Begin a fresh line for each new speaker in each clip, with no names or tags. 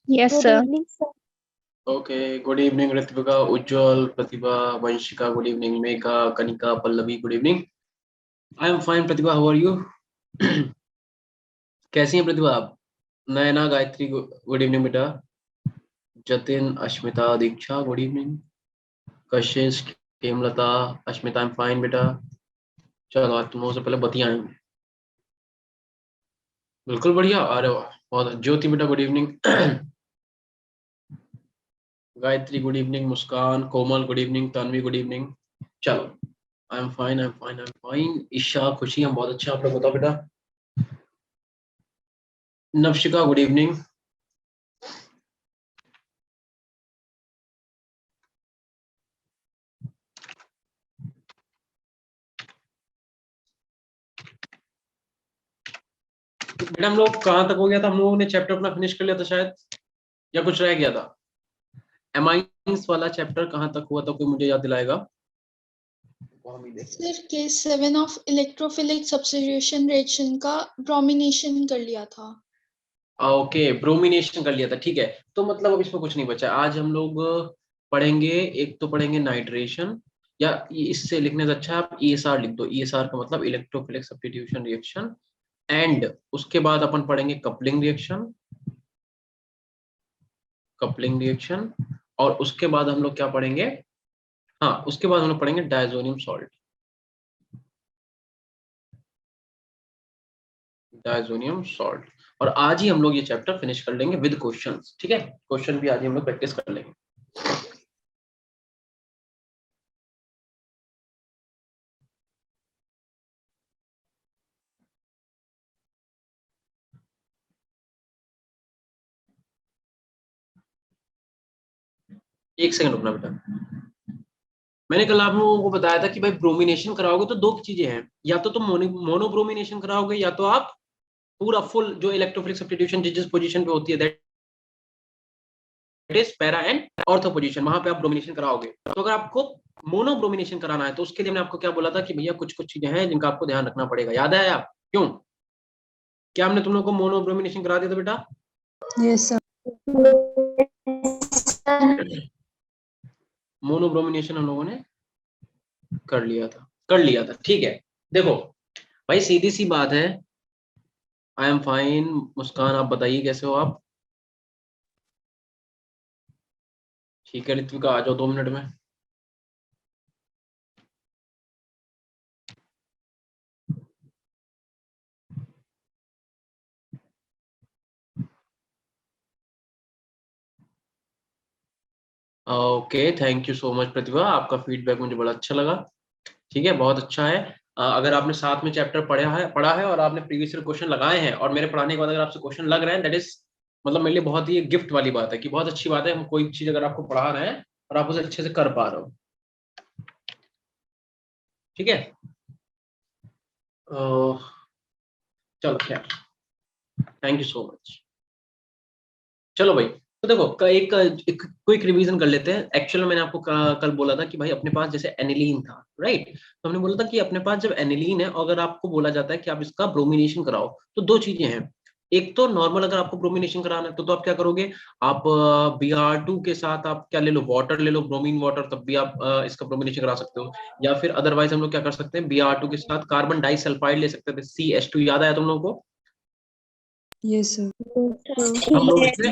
Yes,
Good
sir.
evening, sir.
Okay, good evening, Ritvika, Ujjwal, Pratibha, Vanshika, good evening, Megha, Kanika, Pallavi, good evening. I am fine, Pratibha, how are you? कैसी हैं प्रतिभा आप? Naina, Gayatri, good evening बेटा. जतिन, अश्मिता, दीक्षा, good evening. Kashish, Hemlata, Ashmita, I am fine बेटा. चलो आज तुम लोगों से पहले बतियाएं. बिल्कुल बढ़िया. अरे वाह, बहुत. ज्योति बेटा, good evening. Gayatri, good evening. Muskan, Komal, good evening. Tanvi, good evening. चलो, I am fine, I am fine, I am fine. Isha, Khushi, हम बहुत अच्छा. आप लोग बताओ बेटा. Navshika, good evening. बेटा हम लोग कहाँ तक हो गया था? हम लोगों ने चैप्टर अपना फिनिश कर लिया था शायद, या कुछ रह गया था? एमाइंस वाला चैप्टर कहाँ तक हुआ था? कोई मुझे याद दिलाएगा?
Sir case 7 of electrophilic substitution reaction का ब्रोमिनेशन कर लिया था.
ओके, ब्रोमिनेशन कर लिया था. ठीक है, तो मतलब अब इसमें कुछ नहीं बचा. आज हम लोग पढ़ेंगे, एक तो पढ़ेंगे नाइट्रेशन, या इससे लिखने से अच्छा आप ईएसआर लिख दो. ईएसआर का मतलब इलेक्ट्रोफिलिक सब्स्टिट्यूशन रिएक्शन. एंड उसके बाद अपन पढ़ेंगे कपलिंग रिएक्शन. Coupling reaction. और उसके बाद हम लोग क्या पढ़ेंगे? हाँ, उसके बाद हम लोग पढ़ेंगे डायजोनियम सॉल्ट. Diazonium salt. और आज ही हम लोग ये चैप्टर फिनिश कर लेंगे विद क्वेश्चंस. ठीक है, क्वेश्चन भी आज ही हम लोग प्रैक्टिस कर लेंगे. एक सेकंड रुकना बेटा. मैंने कल आप लोगों को बताया था कि भाई ब्रोमिनेशन कराओगे तो दो चीजें हैं. या तो तुम मोनोब्रोमिनेशन कराओगे, या तो आप पूरा फुल जो इलेक्ट्रोफिलिक सब्स्टिट्यूशन जिस जिस पोजीशन पे होती है, that is para and ortho position, वहां पे आप ब्रोमिनेशन कराओगे. तो अगर आपको मोनोब्रोमिनेशन कराना है तो उसके लिए मैंने आपको क्या बोला था कि भैया कुछ कुछ चीजें हैं जिनका आपको ध्यान रखना पड़ेगा. याद है आप? क्यों, क्या हमने तुम लोगों को मोनोब्रोमिनेशन करा दिया था बेटा?
Yes, sir.
मोनोब्रोमिनेशन हम लोगों ने कर लिया था, ठीक है. देखो भाई, सीधी सी बात है. आई एम फाइन. मुस्कान, आप बताइए कैसे हो आप? ठीक है ऋत्विका, आ जाओ 2 मिनट में. Okay, thank you so much Pratibha, आपका फीडबैक मुझे बड़ा अच्छा लगा. ठीक है, बहुत अच्छा है. अगर आपने साथ में चैप्टर पढ़ा है और आपने प्रीवियस क्वेश्चन लगाए हैं और मेरे पढ़ाने के बाद अगर आपसे क्वेश्चन लग रहे हैं, दैट इज मतलब मेरे लिए बहुत ही गिफ्ट वाली बात है कि बहुत अच्छी बात है हम कोई चीज अगर आपको पढ़ा रहे हैं और आप उसे अच्छे से कर पा रहे हो. ठीक है. चलो खैर, थैंक यू सो मच. चलो भाई, तो देखो एक क्विक रिवीजन कर लेते हैं. एक्चुअली मैंने आपको कल बोला था कि भाई अपने पास जैसे एनिलीन था, राइट? तो हमने बोला था कि अपने पास जब एनिलीन है, अगर आपको बोला जाता है कि आप इसका ब्रोमिनेशन कराओ, तो दो चीजें हैं. एक तो नॉर्मल अगर आपको ब्रोमिनेशन कराना है तो आप क्या करोगे? आप Br2 के साथ आप क्या ले लो? वाटर ले लो, ब्रोमीन वाटर, तब भी आप इसका ब्रोमिनेशन करा सकते हो. या फिर अदरवाइज हम लोग क्या कर सकते हैं? Br2 के साथ कार्बन डाइसल्फाइड ले सकते थे, CH2. याद आया तुम लोगों को?
Yes, sir.
हम लोग इसमें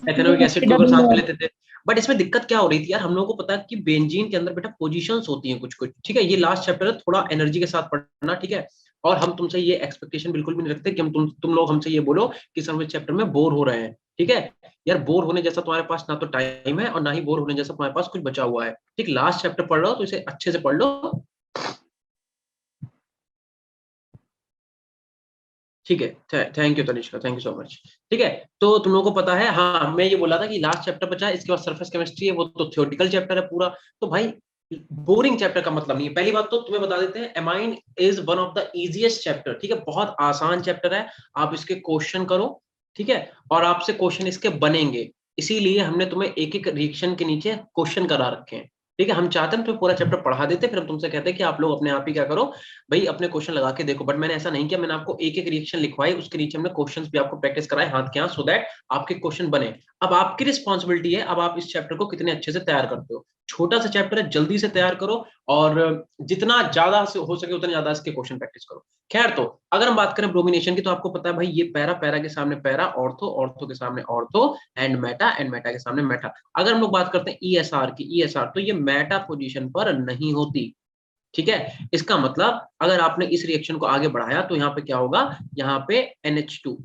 एथेनोइक एसिड को अगर साथ में लेते थे. बट इसमें दिक्कत क्या हो रही थी यार, हम लोगों को पता है कि बेंजीन के अंदर बेटा पोजीशंस होती हैं कुछ कुछ. ठीक है, ये लास्ट चैप्टर है, थोड़ा एनर्जी के साथ पढ़ना. ठीक है, और हम तुमसे ये एक्सपेक्टेशन बिल्कुल भी नहीं रखते कि हम तुम लोग हमसे ये बोलो कि सर चैप्टर में बोर हो रहे हैं. ठीक है यार, बोर होने जैसा तुम्हारे पास ना तो टाइम है और ना ही बोर होने जैसा तुम्हारे पास कुछ बचा हुआ है. ठीक, लास्ट चैप्टर पढ़ रहे हो तो इसे अच्छे से पढ़ लो. ठीक है, thank you Tanishka, thank you so much. ठीक है, तो तुम लोगों को पता है, हाँ मैं ये बोला था कि लास्ट चैप्टर बचा है, इसके बाद सरफेस केमिस्ट्री है, वो तो थ्योरेटिकल चैप्टर है पूरा. तो भाई बोरिंग चैप्टर का मतलब नहीं है. पहली बात तो तुम्हें बता देते हैं, amine is one of the easiest chapter. ठीक है, बहुत आसान चैप्टर है. आप इसके क्वेश्चन करो, ठीक है, और आपसे क्वेश्चन इसके बनेंगे. इसीलिए हमने तुम्हें एक एक रिएक्शन के नीचे क्वेश्चन करा रखे हैं. ठीक है, हम चाहते हैं तो पूरा चैप्टर पढ़ा देते, फिर हम तुमसे कहते हैं कि आप लोग अपने आप ही क्या करो भाई, अपने क्वेश्चन लगा के देखो। बट मैंने ऐसा नहीं किया, मैंने आपको एक एक रिएक्शन लिखवाई, उसके नीचे हमने क्वेश्चंस भी आपको प्रैक्टिस कराए हाथ के हाथ, सो दैट आपके क्वेश्चन बने। अब आपकी रिस्पॉन्सिबिलिटी है, अब आप इस चैप्टर को कितने अच्छे से तैयार करते हो। छोटा सा चैप्टर है, जल्दी से तैयार करो, और जितना ज्यादा से हो सके उतना ज्यादा इसके क्वेश्चन प्रैक्टिस करो। खैर, तो अगर हम बात करें ब्रोमिनेशन की, तो आपको पता है भाई, ये पैरा, पैरा के सामने पैरा, ऑर्थो, ऑर्थो के सामने ortho, and Meta, and Meta के सामने मेटा। अगर हम लोग बात करते हैं ईएसआर की, ईएसआर तो ये मेटा पोजीशन पर नहीं होती। ठीक है, इसका मतलब अगर आपने इस रिएक्शन को आगे बढ़ाया तो यहाँ पे क्या होगा, यहाँ पे NH2,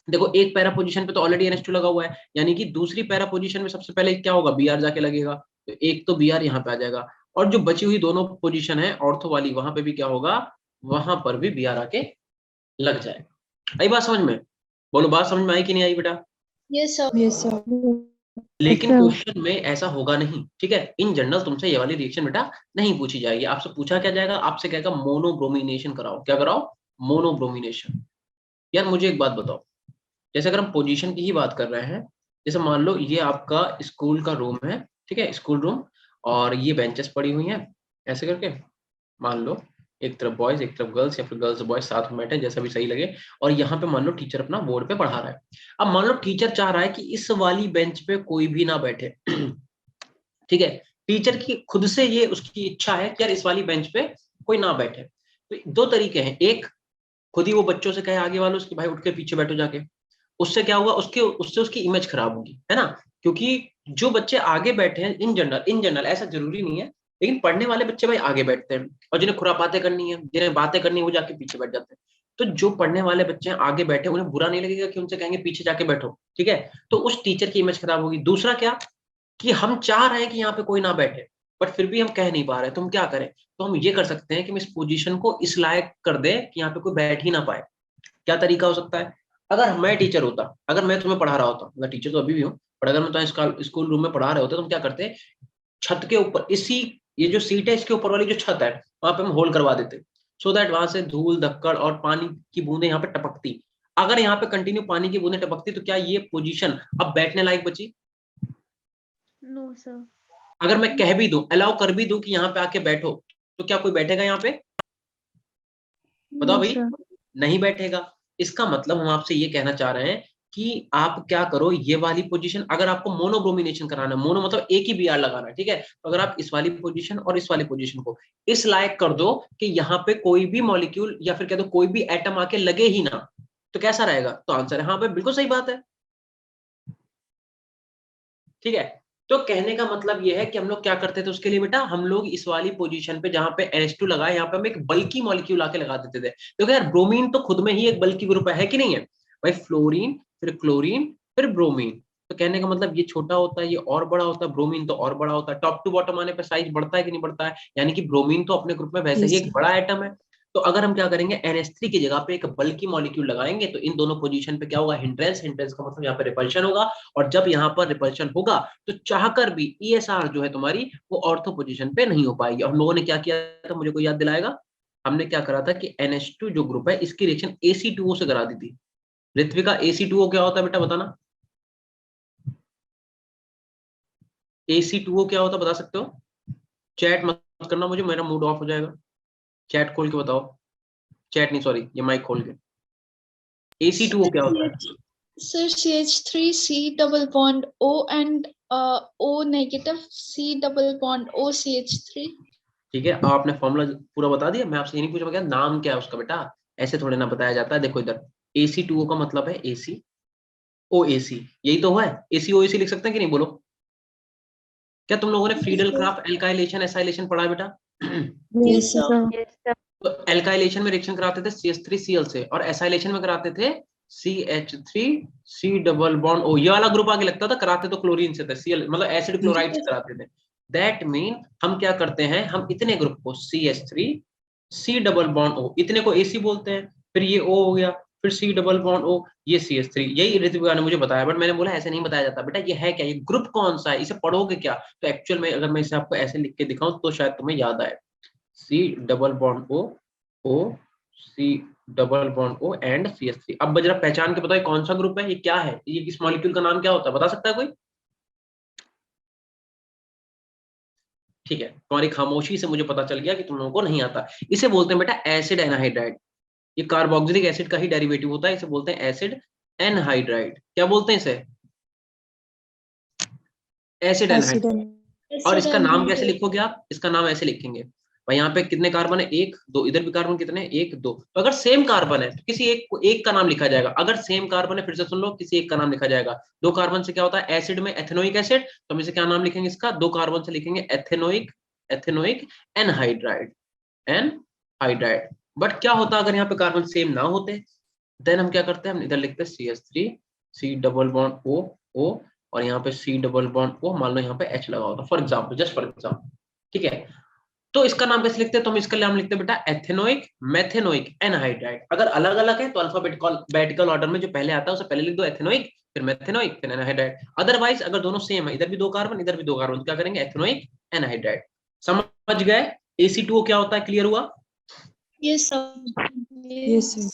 देखो एक पैरा पोजीशन पे तो ऑलरेडी NH2 लगा हुआ है, यानी कि दूसरी पैरा पोजीशन में सबसे पहले क्या होगा, Br जाके लगेगा, तो एक तो Br यहाँ पे आ जाएगा, और जो बची हुई दोनों पोजीशन है ऑर्थो वाली, वहां पे भी क्या होगा, वहां पर भी Br आके लग जाएगा। आई बात समझ में? बोलो, बात समझ में आई कि नहीं आई बेटा?
Yes sir.
Yes sir.
लेकिन क्वेश्चन में ऐसा होगा नहीं, ठीक है, इन जनरल तुमसे ये वाली रिएक्शन बेटा नहीं पूछी जाएगी। आपसे पूछा क्या जाएगा, आपसे कहेगा मोनोब्रोमिनेशन कराओ। क्या कराओ? मोनोब्रोमिनेशन। यार मुझे एक बात बताओ, जैसे अगर हम पोजीशन की ही बात कर रहे हैं, जैसे मान लो ये आपका स्कूल का रूम है, ठीक है, स्कूल रूम, और ये बेंचेस पड़ी हुई हैं ऐसे करके, मान लो एक तरफ बॉयज एक तरफ गर्ल्स, या फिर गर्ल्स बॉयज साथ में बैठे, जैसा भी सही लगे, और यहाँ पे मान लो टीचर अपना बोर्ड पे पढ़ा रहा है। अब मान लो टीचर चाह रहा है कि इस वाली बेंच पे कोई भी ना बैठे ठीक है, टीचर की खुद से ये उसकी इच्छा है कि यार इस वाली बेंच पे कोई ना बैठे। तो दो तरीके हैं, एक खुद ही वो बच्चों से कहे आगे वालों उसके, भाई उठ के पीछे बैठो जाके, उससे क्या होगा, उससे उसकी इमेज खराब होगी, है ना, क्योंकि जो बच्चे आगे बैठे हैं इन जनरल ऐसा जरूरी नहीं है, लेकिन पढ़ने वाले बच्चे भाई आगे बैठते हैं, और जिन्हें खुरापाते करनी है, जिन्हें बातें करनी है, वो जाके पीछे बैठ जाते हैं। तो जो पढ़ने वाले बच्चे हैं आगे बैठे, उन्हें बुरा नहीं लगेगा कि उनसे कहेंगे पीछे जाके बैठो, ठीक है, तो उस टीचर की इमेज खराब होगी। दूसरा क्या, कि हम चाह रहे हैं कि यहाँ पे कोई ना बैठे, बट फिर भी हम कह नहीं पा रहे, तो हम क्या करें, तो हम ये कर सकते हैं कि हम इस पोजीशन को इस लायक कर दें कि यहाँ पे कोई बैठ ही ना पाए। क्या तरीका हो सकता है, अगर मैं टीचर होता, अगर मैं तुम्हें पढ़ा रहा होता, मैं टीचर तो अभी भी हूँ, पर अगर मैं तुम्हें स्कूल रूम में पढ़ा रहे होते, तो हम क्या करते, छत के ऊपर इसी, ये जो सीट है इसके ऊपर वाली जो छत है, वहां पे हम होल करवा देते, सो दैट वहां से धूल धक्कड़ और पानी की बूंदें यहाँ पे टपकती। अगर यहाँ पे कंटिन्यू पानी की बूंदें टपकती, तो क्या ये पोजीशन अब बैठने लायक बची?
No sir.
अगर मैं कह भी दूं, अलाउ कर भी दूं कि यहाँ पे आके बैठो, तो क्या कोई बैठेगा यहाँ पे? बताओ
नो
भाई,
सर।
नहीं बैठेगा। इसका मतलब हम आपसे ये कहना चाह रहे हैं कि आप क्या करो, ये वाली पोजीशन, अगर आपको मोनोब्रोमिनेशन कराना है, मोनो मतलब एक ही Br लगाना है, ठीक है, तो अगर आप इस वाली पोजीशन और इस वाली पोजीशन को इस लायक कर दो कि यहाँ पे कोई भी मॉलिक्यूल या फिर कह दो कोई भी एटम आके लगे ही ना, तो कैसा रहेगा? तो आंसर है हाँ भाई, बिल्कुल सही बात है, ठीक है। तो कहने का मतलब यह है कि हम लोग क्या करते थे उसके लिए बेटा, हम लोग इस वाली पोजीशन पे जहां पे NH2 लगा है, यहाँ पे हम एक बल्कि मॉलिक्यूल आके लगा देते थे। क्योंकि यार ब्रोमीन तो खुद में ही एक बल्कि ग्रुप है कि नहीं है भाई, फ्लोरीन फिर क्लोरीन फिर ब्रोमीन। तो कहने का मतलब ये छोटा होता है, ये और बड़ा होता है, ब्रोमीन तो और बड़ा होता है, टॉप टू बॉटम आने पर साइज बढ़ता है कि नहीं बढ़ता है, यानी कि ब्रोमीन तो अपने ग्रुप में वैसे ही
यस
एक
सर।
बड़ा एटम है। तो अगर हम क्या करेंगे, NH3 की जगह पे एक बल्कि मॉलिक्यूल लगाएंगे, तो इन दोनों पोजीशन पे क्या होगा, हिंड्रेंस, हिंड्रेंस का मतलब यहाँ पे रिपल्शन होगा, और जब यहाँ पर रिपल्शन होगा तो चाहकर भी ESR जो है तुम्हारी, वो ऑर्थो पोजीशन पे नहीं हो पाएगी। और हम लोगों ने क्या किया था, मुझे कोई याद दिलाएगा? हमने क्या करा था कि NH2 जो ग्रुप है इसकी रिएक्शन AC2O से करा दी थी। ऋत्विका, AC2O क्या होता है बेटा, बताना। AC2O क्या होता है, बता सकते हो? चैट मत करना मुझे, मेरा मूड ऑफ हो जाएगा। चैट खोल के बताओ, चैट नहीं सॉरी, ये माइक खोल के। AC2O क्या होता है?
Sir CH3 C double bond O and O negative C double bond O CH3।
ठीक है, आपने फॉर्मूला पूरा बता दिया, मैं आपसे ये नहीं पूछा क्या नाम क्या है उसका बेटा, ऐसे थोड़े ना बताया जाता है। देखो इधर AC2O का मतलब है ACOAC, यही तो हुआ है, ACOAC लिख सकते हैं कि नहीं, बोलो। क्या तुम लोगों ने फ्रीडल क्राफ्ट एल्काइलेशन एसाइलेशन पढ़ा है बेटा?
Yes
yes
sir.
Sir.
Yes sir.
तो एल्काइलेशन में रिएक्शन कराते थे CH3Cl से, और एसाइलेशन में कराते थे CH3C डबल बॉन्ड O, ये वाला ग्रुप आगे लगता था, कराते तो क्लोरीन से थे, Cl मतलब एसिड क्लोराइड से कराते थे। दैट मीन हम क्या करते हैं, हम इतने ग्रुप को CH3C डबल बॉन्ड O, इतने को AC बोलते हैं, फिर ये O हो गया, फिर C डबल बॉन्ड O, ये CH3, यही ऋतिका ने मुझे बताया, बट मैंने बोला ऐसे नहीं बताया जाता बेटा, ये है क्या, ये ग्रुप कौन सा है, इसे पढ़ोगे क्या? तो एक्चुअल में अगर मैं इसे आपको ऐसे लिख के दिखाऊं तो शायद तुम्हें याद आए, C double bond O C double bond O and CH3। अब जरा पहचान के बताओ कौन सा ग्रुप है, ये क्या है, ये किस मॉलिक्यूल का नाम क्या होता है, बता सकता है कोई? ठीक है, तुम्हारी खामोशी से मुझे पता चल गया कि तुम लोगों को नहीं आता। इसे बोलते हैं बेटा एसिड एनहाइड्राइड। ये कार्बोक्सिलिक एसिड का ही डेरिवेटिव होता है, इसे बोलते हैं एसिड एनहाइड्राइड। क्या बोलते हैं इसे? Acid
acid
anhydride. और इसका नाम कैसे लिखोगे आप? इसका नाम ऐसे लिखेंगे भाई, यहाँ पे कितने कार्बन है? एक दो, इधर भी कार्बन कितने? एक दो। तो अगर सेम कार्बन है तो किसी एक का नाम लिखा जाएगा। अगर सेम कार्बन है, फिर से सुन लो, किसी एक का नाम लिखा जाएगा। दो कार्बन से क्या होता है? एसिड में एथेनोइक एसिड, तो हम इसे क्या नाम लिखेंगे इसका? दो कार्बन से लिखेंगे ethanoic, ethanoic anhydride, anhydride. But क्या होता अगर यहाँ पे कार्बन सेम ना होते? देन हम क्या करते हैं, हम इधर लिखते हैं CH3, C double bond O, O, और यहाँ पे C डबल बॉन्ड O, मान लो यहाँ पे H लगा होता, for example, just for example, ठीक है। तो इसका नाम कैसे लिखते हैं? तो हम इसका नाम लिखते हैं बेटा एथेनोइक मेथेनोइक एनहाइड्राइड। अगर अलग अलग है तो अल्फाबेटिकल ऑर्डर में जो पहले आता है उसे पहले लिख दो एथेनोइक, फिर मेथेनोइक, फिर एनहाइड्राइड। अदरवाइज अगर दोनों सेम है, इधर भी दो कार्बन इधर भी दो कार्बन, तो क्या करेंगे? Ethanoic anhydride. समझ गए? AC2O क्या होता है? क्लियर हुआ?
Yes, sir.
Yes, sir.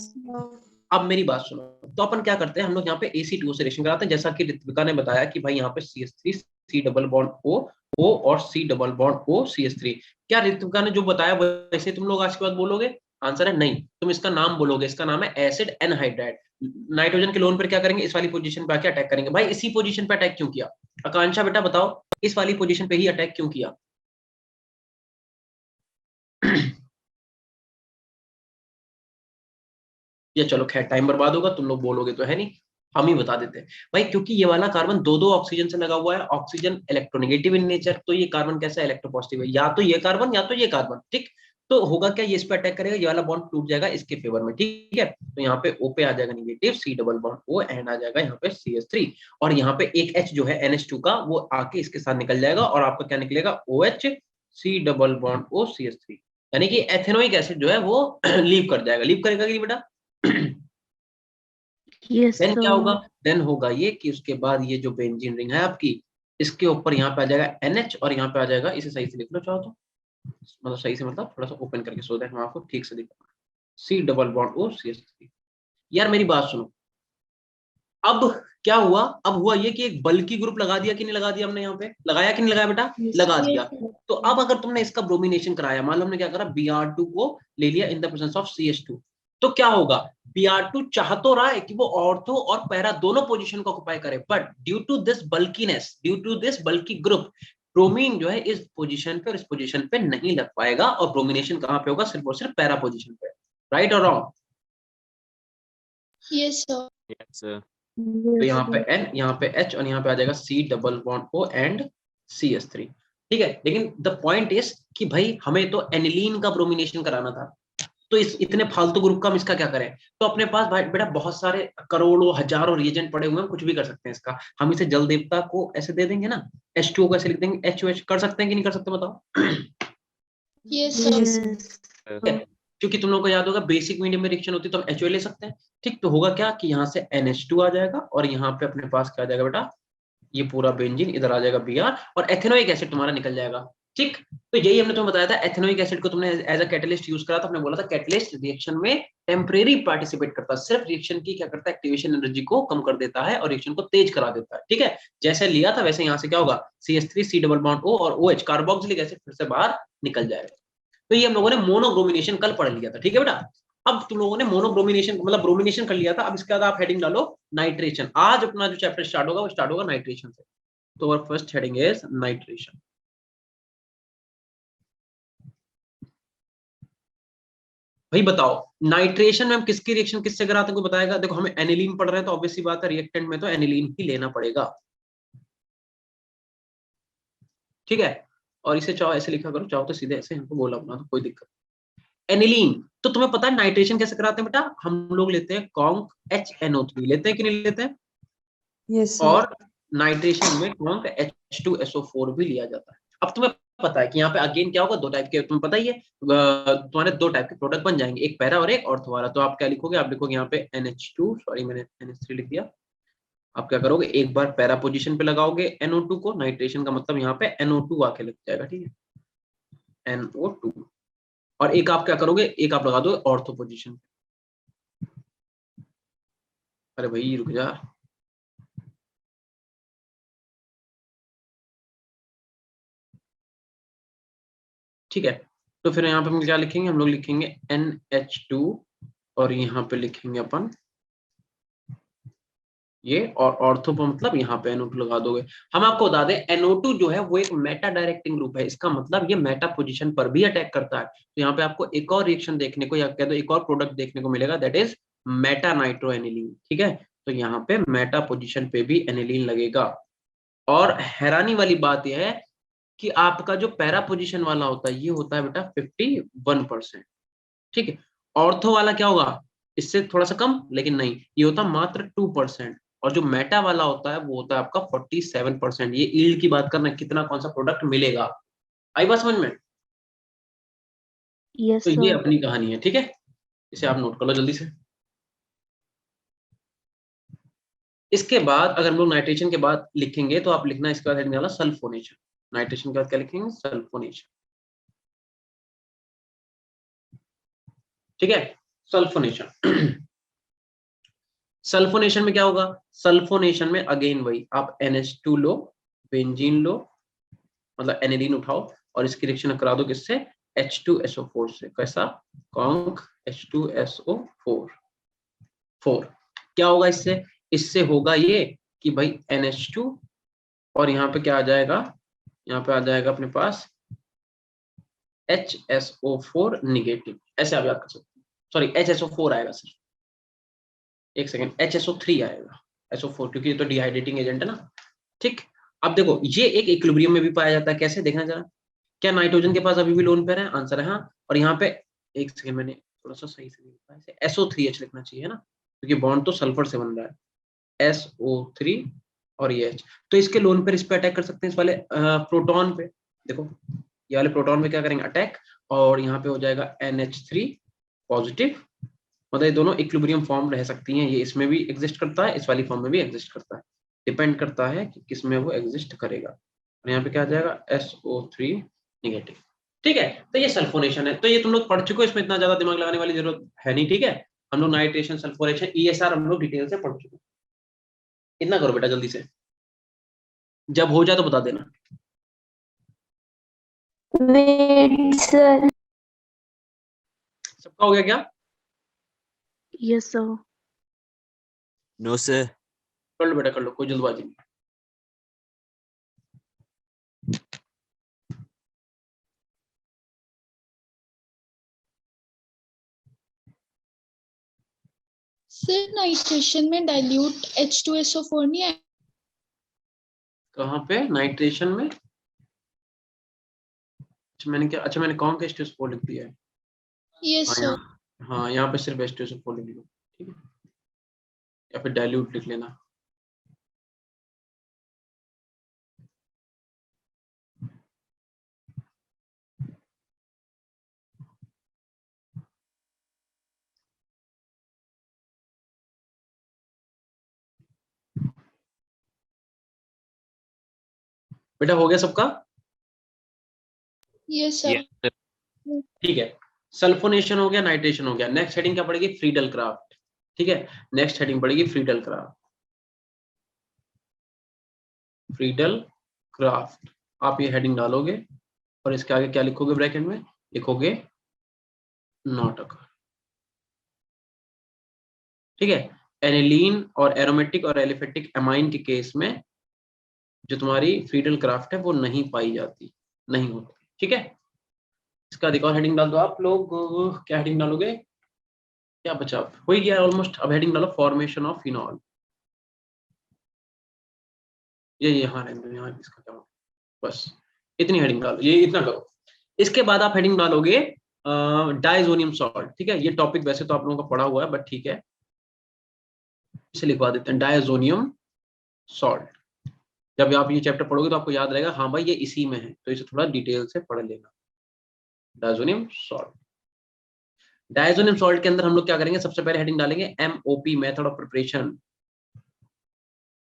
अब मेरी बात सुनो, तो अपन क्या करते हैं, हम लोग यहाँ पे AC2O से रिएक्शन कराते हैं, जैसा कि ऋत्विका ने बताया कि भाई यहाँ पे CH3 C double bond O, O और C double bond O CH3। क्या ऋत्विका ने जो बताया वैसे तुम लोग आज के बाद बोलोगे? आंसर है नहीं, तुम इसका नाम बोलोगे। इसका नाम है एसिड एनहाइड्राइड। नाइट्रोजन के लोन पर क्या करेंगे? इस वाली पोजीशन पे आके अटैक करेंगे। भाई इसी पोजीशन पे अटैक क्यों किया? आकांक्षा बेटा बताओ, इस वाली पोजीशन पे ही अटैक क्यों किया? ये चलो खैर टाइम बर्बाद होगा, तुम लोग बोलोगे तो है नहीं, हम ही बता देते हैं भाई। क्योंकि ये वाला कार्बन दो दो ऑक्सीजन से लगा हुआ है, ऑक्सीजन इलेक्ट्रोनेगेटिव इन नेचर, तो ये कार्बन कैसा है? इलेक्ट्रोपॉजिटिव है। या तो ये कार्बन या तो ये कार्बन, ठीक। तो होगा क्या? ये इस पे अटैक करेगा, ये वाला बॉन्ड टूट जाएगा इसके फेवर में, ठीक है। तो यहाँ पे O पे आ जाएगा negative, C double bond O, and आ जाएगा यहाँ पे CH3, और यहाँ पे एक H जो है NH2 का, वो आके इसके साथ निकल जाएगा, और आपका क्या निकलेगा? OH, C double bond O CH3। यानी कि एथेनोइक एसिड जो है वो लीव कर जाएगा। लीव करेगा कि बेटा?
Yes,
देन क्या होगा?
sir.
देन होगा ये कि उसके बाद ये जो बेंजीन रिंग है आपकी, इसके ऊपर यहाँ पे आ जाएगा NH, और यहाँ पे आ जाएगा, इसे सही से लिख लो चाहो तो, मतलब सही से मतलब थोड़ा सा ओपन करके, सो दैट मैं आपको ठीक से दिखा। C double bond O CH3। यार मेरी बात सुनो, अब क्या हुआ? अब हुआ ये कि एक बल्कि ग्रुप लगा दिया कि नहीं लगा दिया? हमने यहाँ पे लगाया कि नहीं लगाया बेटा? लगा दिया। तो अब अगर तुमने इसका ब्रोमिनेशन कराया, मान लो हमने क्या करा, Br2 को ले लिया in the presence of CH2, तो क्या होगा? Br2 चाह तो रहा है कि वो ऑर्थो और पैरा दोनों पोजीशन को ऑक्युपाई करे, but due to this bulkiness, due to this bulky group, bromine जो है इस पोजीशन पे और इस पोजीशन पे नहीं लग पाएगा, और ब्रोमिनेशन कहां पे होगा? सिर्फ और सिर्फ पैरा पोजीशन पे। राइट और wrong?
Yes, sir.
Yes, sir.
तो यहाँ पे N, यहाँ पे H, और यहाँ पे आ जाएगा C double bond O and CH3, ठीक है। लेकिन द पॉइंट इज कि भाई हमें तो एनिलीन का ब्रोमिनेशन कराना था, तो इस इतने फालतू ग्रुप का हम इसका क्या करें? तो अपने पास भाई बेटा बहुत सारे करोड़ों हजारों रिएजेंट पड़े हुए हैं, कुछ भी कर सकते हैं इसका। हम इसे जल देवता को ऐसे दे देंगे ना, H2O को ऐसे लिख देंगे, HOH। कर सकते हैं कि नहीं कर सकते बताओ?
Yes, sir.
Yes.
क्योंकि तुम लोगों को याद होगा बेसिक मीडियम में रिएक्शन होती है तो हम HOH ले सकते हैं, ठीक। तो होगा क्या कि यहाँ से NH2 आ जाएगा, और यहाँ पे अपने पास क्या आ जाएगा बेटा? ये पूरा बेंजीन इधर आ जाएगा Br, और एथेनोइक एसिड तुम्हारा निकल जाएगा, ठीक। तो यही हमने तुम्हें बताया था, एथेनोइक एसिड को तुमने एज अ कैटलिस्ट यूज करा था। हमने बोला था कैटलिस्ट रिएक्शन में टेम्परेरी पार्टिसिपेट करता है, सिर्फ रिएक्शन की क्या करता है? एक्टिवेशन एनर्जी को कम कर देता है और रिएक्शन को तेज करा देता है, ठीक है। जैसे लिया था वैसे यहाँ से क्या होगा? CH3 C double bond O और OH, कार्बोक्सिलिक एसिड फिर से बाहर निकल जाएगा। तो ये हम लोगों ने मोनोब्रोमिनेशन कल पढ़ लिया था, ठीक है बेटा। अब तुम लोगों ने मोनोब्रोमिनेशन मतलब ब्रोमिनेशन कर लिया था, अब इसके बाद आप हेडिंग डालो नाइट्रेशन। आज अपना जो चैप्टर स्टार्ट होगा वो स्टार्ट होगा नाइट्रेशन से। तो our first heading is nitration. भाई बताओ, नाइट्रेशन में हम किसकी रिएक्शन किससे कराते हैं? कोई बताएगा? देखो हमें एनिलीन पढ़ रहे हैं तो ऑब्वियसली बात है रिएक्टेंट में तो एनिलीन ही लेना पड़ेगा, ठीक है। और इसे चाहो ऐसे लिखा करो, चाहो तो सीधे ऐसे हमको बोला अपना, तो कोई दिक्कत। एनिलीन, तो तुम्हें पता है नाइट्रेशन कैसे कराते हैं बेटा? हम लोग लेते हैं कॉन्क HNO3, लेते हैं कि नहीं लेते हैं?
Yes, sir.
और नाइट्रेशन में कॉन्क H2SO4 भी लिया जाता है। अब तुम्हें पता है कि यहाँ पे अगेन क्या होगा? दो टाइप के, तुम्हें पता ही है, तुम्हारे दो टाइप के प्रोडक्ट बन जाएंगे, एक पैरा और एक ऑर्थो वाला। तो आप क्या लिखोगे? आप लिखोगे यहाँ पे NH2, सॉरी मैंने NH3 लिख दिया। आप क्या करोगे? एक बार पैरा पोजीशन पे लगाओगे NO2 को, नाइट्रेशन का मतलब यहाँ पे NO2 आके लग जाएगा, ठीक है, NO2। और एक आप क्या करोगे? एक आप लगा दो ऑर्थो पोजीशन। अरे भाई रुक जा, ठीक है, तो फिर यहाँ पे हम क्या लिखेंगे, हम लोग लिखेंगे NH2 और यहाँ पे लिखेंगे अपन ये, और ऑर्थो पर मतलब यहाँ पे NO2 लगा दोगे। हम आपको बता दें NO2 जो है वो एक मेटा डायरेक्टिंग ग्रुप है, इसका मतलब ये मेटा पोजीशन पर भी अटैक करता है। तो यहाँ पे आपको एक और रिएक्शन देखने को या कह दो एक और प्रोडक्ट देखने को मिलेगा, that is Meta nitro aniline. ठीक है, तो यहाँ पे मेटा पोजीशन पे भी एनिलीन लगेगा। और हैरानी वाली बात यह है कि आपका जो पैरा पोजीशन वाला होता है ये होता है बेटा 51%। ठीक है, ऑर्थो वाला क्या होगा, इससे थोड़ा सा कम, लेकिन नहीं, ये होता मात्र 2%। और जो मेटा वाला होता है वो होता है आपका 47%। ये यील्ड की बात करना, कितना कौन सा प्रोडक्ट मिलेगा। आई बात समझ में?
यस
तो ये
सर।
अपनी कहानी है। ठीक है, इसे आप नोट कर लो जल्दी से। इसके बाद अगर हम लोग नाइट्रेशन के बाद लिखेंगे तो आप लिखना इसके बाद हेडिंग डाला सल्फोनेशन। नाइट्रेशन के बाद क्या लिखेंगे, सल्फोनेशन। ठीक है, सल्फोनेशन। सल्फोनेशन में क्या होगा, सल्फोनेशन में अगेन वही, आप NH2 लो, बेंजीन लो, मतलब एनिलीन उठाओ और इसकी रिएक्शन करा दो किससे, H2SO4 से। कैसा, कॉन्क H2SO4। क्या होगा इससे, इससे होगा ये कि भाई NH2 और यहाँ पे क्या आ जाएगा, यहाँ पे आ जाएगा अपने पास HSO4 निगेटिव। ऐसे आप याद कर सकते हैं, सॉरी HSO4 आएगा सर, एक सेकेंड, HSO3 आएगा, SO4 क्योंकि ये तो डिहाइड्रेटिंग एजेंट है ना। ठीक, अब देखो ये एक इक्विलिब्रियम में भी पाया जाता है, कैसे देखना जरा, क्या नाइट्रोजन के पास अभी भी लोन पेयर है, आंसर है हाँ। और यहाँ पे एक सेकेंड, मैंने थोड़ा सा सही से लिखा है, इसे SO3H लिखना चाहिए ना, क्योंकि बॉन्ड तो सल्फर से बन रहा है, SO3 और ये H। तो इसके लोन पेयर इस पे अटैक कर सकते हैं, इस वाले प्रोटॉन पे। देखो ये वाले प्रोटॉन पे क्या करेंगे, अटैक, और यहाँ पे हो जाएगा NH3 पॉजिटिव। मतलब ये दोनों इक्विलिब्रियम फॉर्म रह सकती हैं, ये इसमें भी एग्जिस्ट करता है, इस वाली फॉर्म में भी एग्जिस्ट करता है, डिपेंड करता है कि किस में वो एग्जिस्ट करेगा। और यहाँ पे क्या आ जाएगा, SO3 निगेटिव। ठीक है, तो ये सल्फोनेशन है, तो ये तुम लोग पढ़ चुके हो, इसमें इतना ज्यादा दिमाग लगाने वाली जरूरत है नहीं। ठीक है, हम लोग नाइट्रेशन, सल्फोनेशन, ESR हम लोग डिटेल से पढ़ चुके हैं। इतना करो बेटा जल्दी से, जब हो जाए तो बता देना।
Wait sir.
सबका हो गया क्या?
Yes sir.
No sir.
कर लो बेटा कर लो, कोई जल्दबाजी नहीं।
सर नाइट्रेशन में डाइल्यूट H2SO4 नहीं है?
कहाँ पे नाइट्रेशन में, अच्छा मैंने क्या, अच्छा मैंने कौन का H2SO4 लिख दिया है।
Yes sir.
हाँ यहाँ पे सिर्फ H2SO4 लिख लो, ठीक है, या फिर डाइल्यूट लिख लेना। बेटा हो गया सबका?
Yes sir.
ठीक है, सल्फोनेशन हो गया, नाइट्रेशन हो गया। नेक्स्ट हेडिंग क्या पड़ेगी, फ्रीडल क्राफ्ट। ठीक है, नेक्स्ट हेडिंग पड़ेगी फ्रीडल क्राफ्ट। फ्रीडल क्राफ्ट, आप ये हेडिंग डालोगे और इसके आगे क्या लिखोगे, ब्रैकेट में लिखोगे नॉट अकर। ठीक है, एनिलीन और एरोमेटिक और एलिफेटिक एमाइन के केस में जो तुम्हारी फ्रीडल क्राफ्ट है वो नहीं पाई जाती, नहीं होती। ठीक है, इसका एक और हेडिंग डाल दो आप लोग। क्या हेडिंग डालोगे, क्या बचा, हो ही गया ऑलमोस्ट। अब हेडिंग डालो फॉर्मेशन ऑफ फिनॉल। ये यहाँ रहने दो, यहाँ इसका क्या, बस इतनी हेडिंग डालो, ये इतना करो। इसके बाद आप हेडिंग डालोगे डाइजोनियम सॉल्ट। ठीक है, ये टॉपिक वैसे तो आप लोगों का पढ़ा हुआ है, बट ठीक है इसे लिखवा देते हैं, डाइजोनियम सॉल्ट। जब आप ये चैप्टर पढ़ोगे तो आपको याद रहेगा, हाँ भाई ये इसी में है, तो इसे थोड़ा डिटेल से पढ़ लेना। डाइजोनियम सॉल्ट, डाइजोनियम सॉल्ट के अंदर हम लोग क्या करेंगे, सबसे पहले हेडिंग डालेंगे MOP, method of preparation.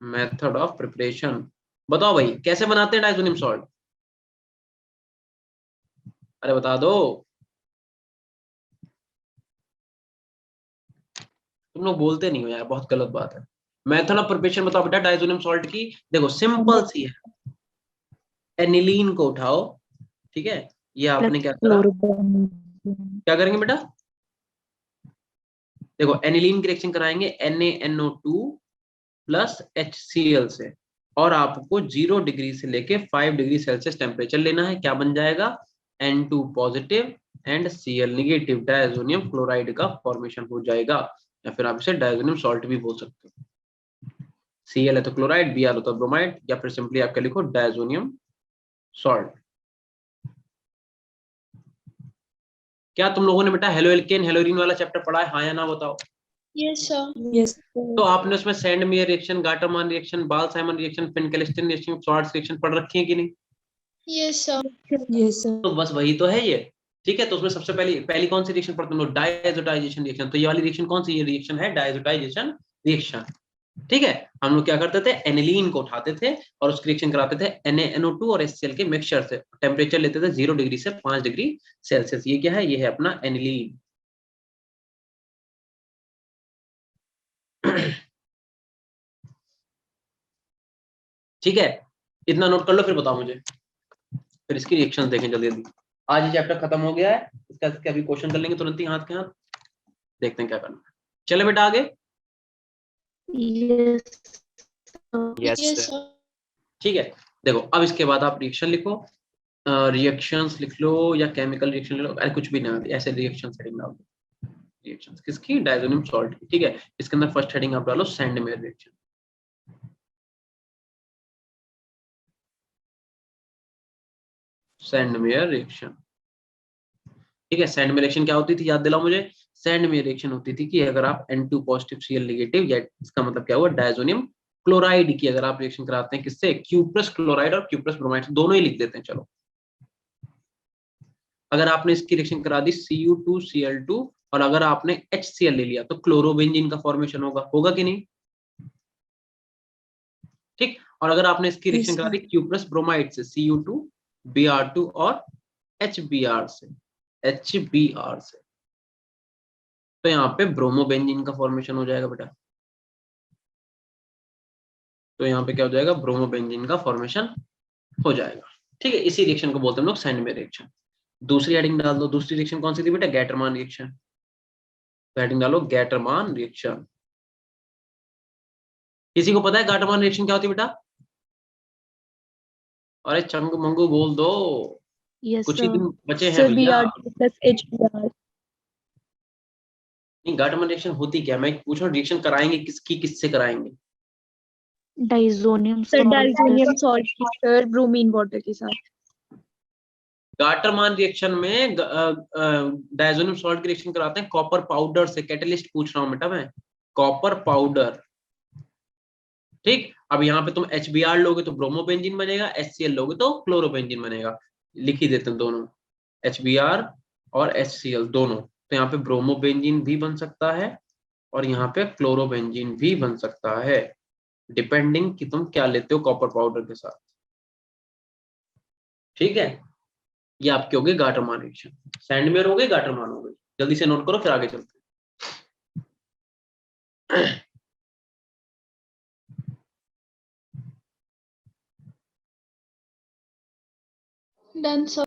Method of preparation, बताओ भाई कैसे बनाते हैं डाइजोनियम सॉल्ट, अरे बता दो। तुम लोग बोलते नहीं हो यार, बहुत गलत बात है। मेथड ऑफ प्रिपरेशन बताओ बेटा डाइजोनियम सॉल्ट की। देखो सिंपल सी है, एनिलीन को उठाओ, ठीक है, ये आपने क्या करा, क्या करेंगे बेटा, देखो एनिलीन की रिएक्शन कराएंगे NaNO2 प्लस HCl से, और आपको 0 डिग्री से लेके 5 डिग्री सेल्सियस टेम्परेचर लेना है। क्या बन जाएगा, N2 positive and Cl negative, diazonium chloride का फॉर्मेशन हो जाएगा, या फिर आप इसे डायजोनियम सॉल्ट भी बोल सकते हो। Cl है तो क्लोराइड, Br होता है ब्रोमाइड, या फिर सिंपली आप क्या लिखो, डायजोनियम सॉल्ट। क्या तुम लोगों ने बेटा हेलो एल्केन हेलोरीन वाला चैप्टर पढ़ा है, हाँ या ना बताओ।
Yes, sir.
Yes.
तो आपने उसमें Sandmeyer reaction, Gattermann reaction, Balz Schiemann reaction, Finkelstein reaction, Schwartz reaction पढ़ रखी है कि नहीं?
Yes, sir.
Yes, sir.
तो बस वही तो है ये, ठीक है। तो उसमें सबसे पहली कौन सी रिएक्शन पढ़ते हैं लोग, डायएजोटाइजेशन रिएक्शन। तो ये वाली रिएक्शन कौन सी, ये रिएक्शन है डायएजोटाइजेशन रिएक्शन, ठीक है। हम लोग क्या करते थे, एनिलीन को उठाते थे और उसकी रिएक्शन कराते थे NaNO2 और HCl के मिक्सचर से, टेम्परेचर लेते थे 0 डिग्री से 5 डिग्री सेल्सियस। ये क्या है, ये है अपना एनिलीन। ठीक है, इतना नोट कर लो, फिर बताओ मुझे, फिर इसकी रिएक्शंस देखें जल्दी जल्दी। आज ये चैप्टर खत्म हो गया है, इसका अभी क्वेश्चन कर लेंगे तुरंत ही हाथ के हाथ, देखते हैं क्या करना है। चले बेटा आगे।
Yes, sir.
Yes,
Yes,
sir.
sir.
ठीक है, देखो अब इसके बाद आप रिएक्शन लिखो, रिएक्शंस लिख लो या केमिकल रिएक्शन लिख लो, अरे कुछ भी ना, ऐसे रिएक्शन हेडिंग डाल दो। रिएक्शंस किसकी, डायजोनियम सॉल्ट की, ठीक है। इसके अंदर फर्स्ट हेडिंग आप डालो सैंडमेयर रिएक्शन। सैंडमेयर रिएक्शन, ठीक है। सैंडमेयर रिएक्शन क्या होती थी, याद दिलाओ मुझे। सैंडमेयर रिएक्शन होती थी कि अगर आप N2 पॉजिटिव Cl नेगेटिव, या इसका मतलब क्या हुआ, डायजोनियम क्लोराइड की अगर आप रिएक्शन कराते हैं, किससे, Q+ क्लोराइड और Q+ ब्रोमाइड, दोनों ही लिख देते हैं चलो। अगर आपने इसकी रिएक्शन करा दी Cu2Cl2 और अगर आपने HCl ले लिया तो क्लोरोबेंजीन का फॉर्मेशन होगा कि नहीं, ठीक। और अगर आपने इसकी रिएक्शन
Yes,
करा दी Q+ ब्रोमाइड से Cu2Br2 और HBr से, तो यहाँ पे ब्रोमोबेंजीन का फॉर्मेशन हो जाएगा बेटा। तो यहाँ पे क्या हो जाएगा, ब्रोमोबेंजीन का फॉर्मेशन हो जाएगा, ठीक है। इसी रिएक्शन को बोलते हैं हम लोग सैंडमेयर रिएक्शन। दूसरी हेडिंग डाल दो, दूसरी रिएक्शन कौन सी थी बेटा, गैटरमान रिएक्शन। तो हेडिंग डालो गैटरमान रिएक्शन। किसी को पता है गैटरमान रिएक्शन क्या होती है बेटा, अरे चंगू मंगू बोल दो,
Yes,
कुछ ही
sir.
दिन बचे हैं भैया।
Br2 plus HBr.
नहीं, गैटरमान रिएक्शन होती क्या, मैं पूछ रहा हूँ, रिएक्शन कराएंगे किसकी, किससे कराएंगे।
Diazonium
Sir,
salt.
Diazonium salt की सर ब्रोमीन वाटर के साथ।
गाटरमान रिएक्शन में डायजोनियम सॉल्ट की रिएक्शन कराते हैं कॉपर पाउडर से, कैटलिस्ट पूछ रहा हूं बेटा मैं, कॉपर पाउडर, ठीक। अब यहाँ पे तुम HBr लोगे तो ब्रोमोबेंजीन बनेगा, HCl लोगे तो क्लोरोबेंजीन बनेगा, लिख ही देते हैं दोनों, HBr और HCl दोनों। तो यहाँ पे ब्रोमोबेंजीन भी बन सकता है और यहाँ पे क्लोरोबेंजीन भी बन सकता है, डिपेंडिंग कि तुम क्या लेते हो कॉपर पाउडर के साथ, ठीक है। ये आपके हो गए गाटरमान रिएक्शन, सैंडमेयर हो गए, गाटरमान हो गए। जल्दी से नोट करो फिर आगे चलते हैं।
Done, sir.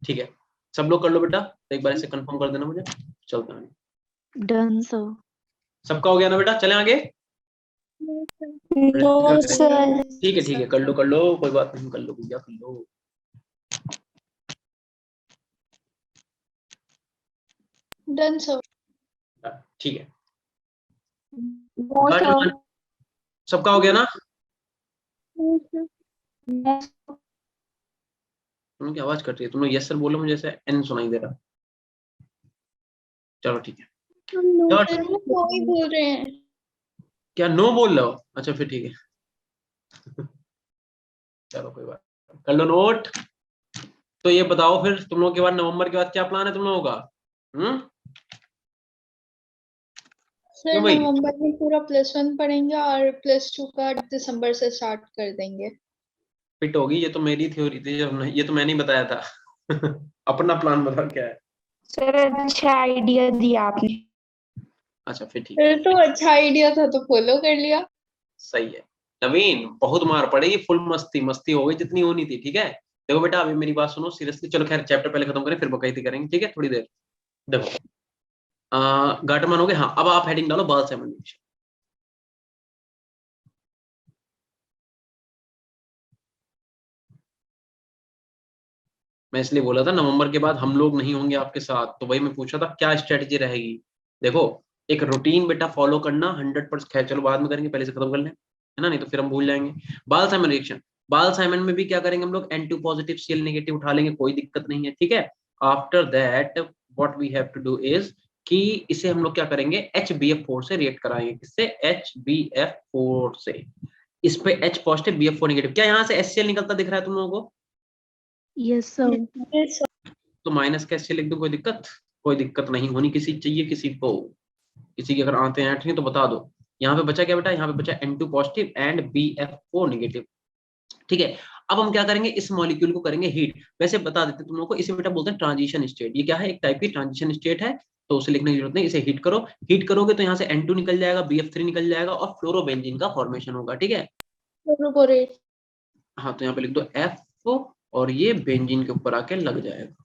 ठीक है, सब लोग कर लो बेटा, तो एक बार ऐसे कंफर्म कर देना मुझे, चलते हैं।
Done, sir.
सबका हो गया ना बेटा, चलें आगे।
No, sir.
ठीक है, कर लो, कोई बात नहीं, कर लो भैया, कर लो।
Done, sir.
ठीक है,
No, sir.
गाटरमान सबका हो गया ना, तुम लोग की आवाज कट रही है, तुम लोग यस सर बोलो, मुझे ऐसे एन सुनाई दे रहा। चलो ठीक है,
Sir, वो कोई बोल रहे हैं।
क्या नो बोल रहे हो, अच्छा फिर ठीक है। चलो कोई बात, कर लो नोट। तो ये बताओ फिर तुम लोगों के बाद नवंबर के बाद क्या प्लान है तुम लोगों का,
सर
क्यों भाई?
नवंबर में पूरा +1 पढ़ेंगे और +2 का दिसंबर से स्टार्ट कर देंगे।
फिट होगी, ये तो मेरी थ्योरी थी, ये तो मैंने ही बताया था। अपना प्लान बताओ क्या है।
सर अच्छा आइडिया दिया आपने।
अच्छा फिर ठीक है,
फिर तो अच्छा आइडिया था तो फॉलो कर लिया।
सही है। नवीन बहुत मार पड़ेगी, फुल मस्ती हो गई जितनी होनी थी, ठीक है। देखो बेटा अभी मेरी बात सुनो सीरियसली, चलो खैर चैप्टर पहले खत्म करें फिर बकैती करेंगे, ठीक है थोड़ी देर। देखो गाटरमैन हो गए, हाँ अब आप हेडिंग डालो बाल साइमन रिएक्शन। मैं इसलिए बोला था नवंबर के बाद हम लोग नहीं होंगे आपके साथ, तो वही मैं पूछा था क्या स्ट्रेटेजी रहेगी। देखो एक रूटीन बेटा फॉलो करना 100%, खैर चलो बाद में करेंगे, पहले से खत्म कर लें, है ना, नहीं तो फिर हम भूल जाएंगे। बाल साइमन रिएक्शन, बाल साइमन में भी क्या करेंगे हम लोग, N2 पॉजिटिव Cl नेगेटिव उठा लेंगे, कोई दिक्कत नहीं है, ठीक है। After that what we have to do is कि इसे हम लोग क्या करेंगे, HBF4 से रिएक्ट कराएंगे, किससे, HBF4 से। इस पे H पॉजिटिव BF4 नेगेटिव, क्या यहाँ से HCl निकलता दिख रहा है तुम लोगों को?
Yes, sir.
Yes, sir.
तो माइनस का HCl लिख दो, कोई दिक्कत? कोई दिक्कत नहीं होनी किसी चाहिए किसी को, किसी के अगर आते हैं ठीक है तो बता दो। यहाँ पे बचा क्या बेटा, यहाँ पे बचा N2 positive and BF4 negative, ठीक है। अब हम क्या करेंगे, इस मॉलिक्यूल को करेंगे हीट। वैसे बता देते तुम लोगों को, इसे बेटा बोलते हैं ट्रांजिशन स्टेट। ये क्या है, एक टाइप की ट्रांजिशन स्टेट है, तो उसे लिखने की जरूरत नहीं, इसे हीट करो। हीट करोगे तो यहाँ से N2 निकल जाएगा, BF3 निकल जाएगा और फ्लोरोबेंजीन का फॉर्मेशन होगा, ठीक है।
Fluoroborate.
हाँ तो यहाँ पे लिख दो F और ये बेंजीन के ऊपर आके लग जाएगा,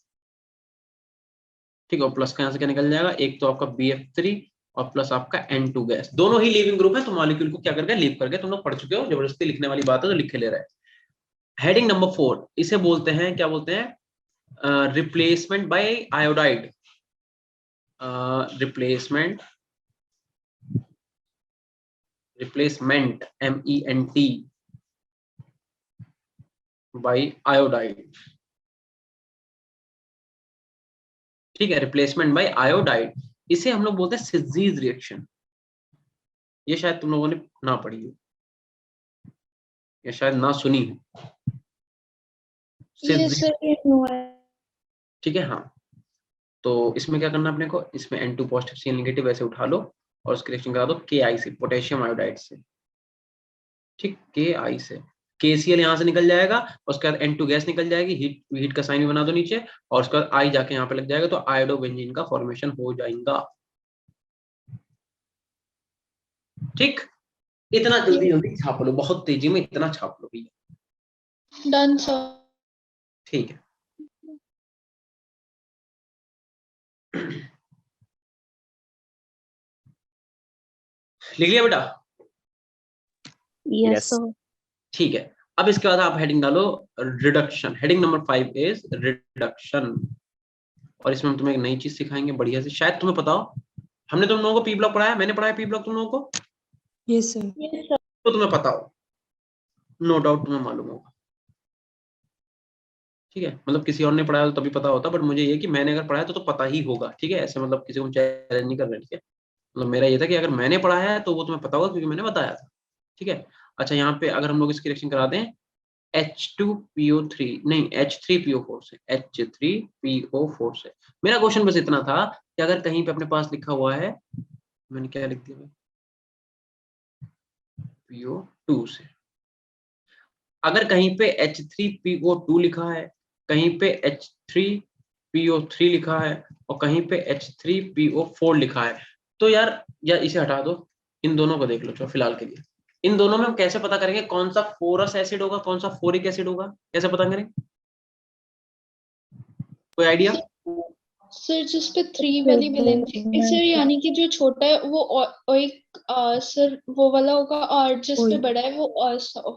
ठीक है। और प्लस का यहाँ से क्या निकल जाएगा, एक तो आपका BF3 और प्लस आपका N2 गैस, दोनों ही लीविंग ग्रुप है, तो मॉलिक्यूल को क्या करके लीव करके, तुम लोग पढ़ चुके हो, जबरदस्ती लिखने वाली बात है तो लिखे ले रहे हैं। हेडिंग नंबर 4, इसे बोलते हैं, क्या बोलते हैं, replacement by iodide. Replacement MENT by iodide, ठीक है, रिप्लेसमेंट बाय आयोडाइड। इसे हम लोग बोलते हैं सिजीज रिएक्शन। ये शायद तुम लोगों ने ना पढ़ी हो या शायद ना सुनी हो।
Yes, sir. I know.
ठीक है, हाँ तो इसमें क्या करना अपने को, इसमें N2 पॉजिटिव Cl नेगेटिव ऐसे उठा लो और उसकी रिएक्शन करा दो KI से, पोटेशियम आयोडाइड से, ठीक, KI से। KCl यहाँ से निकल जाएगा और उसके बाद N2 गैस निकल जाएगी, हीट का साइन भी बना दो नीचे, और उसके बाद I जाके यहाँ पे लग जाएगा, तो आयोडोबेंजीन का फॉर्मेशन हो जाएगा, ठीक। इतना जल्दी जल्दी छाप लो, बहुत तेजी में इतना छाप लो भैया,
Done, sir.
ठीक है। लिख लिया बेटा?
Yes,
Yes.
sir.
ठीक है, अब इसके बाद आप हेडिंग डालो reduction. Heading number 5 is reduction, और इसमें हम तुम्हें एक नई चीज सिखाएंगे बढ़िया से, शायद तुम्हें पता हो, हमने तुम लोगों को पी ब्लॉक पढ़ाया, मैंने पढ़ाया पी ब्लॉक तुम लोगों को,
Yes, sir.
Yes, sir.
तो तुम्हें पता हो, नो डाउट तुम्हें मालूम होगा, ठीक है। मतलब किसी और ने पढ़ाया तो तभी पता होता, बट मुझे ये कि मैंने अगर पढ़ाया तो पता ही होगा, ठीक है। ऐसे मतलब किसी को चैलेंज नहीं कर रहे, ठीक है। मतलब मेरा ये था कि अगर मैंने पढ़ाया है तो वो तुम्हें पता होगा क्योंकि मैंने बताया था, ठीक है। अच्छा यहाँ पे अगर हम लोग इसकी रिएक्शन करा दें H2PO3 नहीं H3PO4 से, H3PO4 से। मेरा क्वेश्चन बस इतना था कि अगर कहीं पे अपने पास लिखा हुआ है, मैंने क्या लिख दिया, PO2 से, अगर कहीं पे H3PO2 लिखा है, कहीं पे H3PO3 लिखा है और कहीं पे H3PO4 लिखा है, तो यार इसे हटा दो, इन दोनों को देख लो चलो फिलहाल के लिए। इन दोनों में हम कैसे पता करेंगे कौन सा फोरस एसिड होगा, कौन सा फोरिक एसिड होगा, कैसे पता करेंगे, कोई आइडिया?
सर जिस पे 3 वाली वैलेंसी, सर यानी कि जो छोटा है वो एक सर वो वाला होगा, और जिस पे बड़ा है वो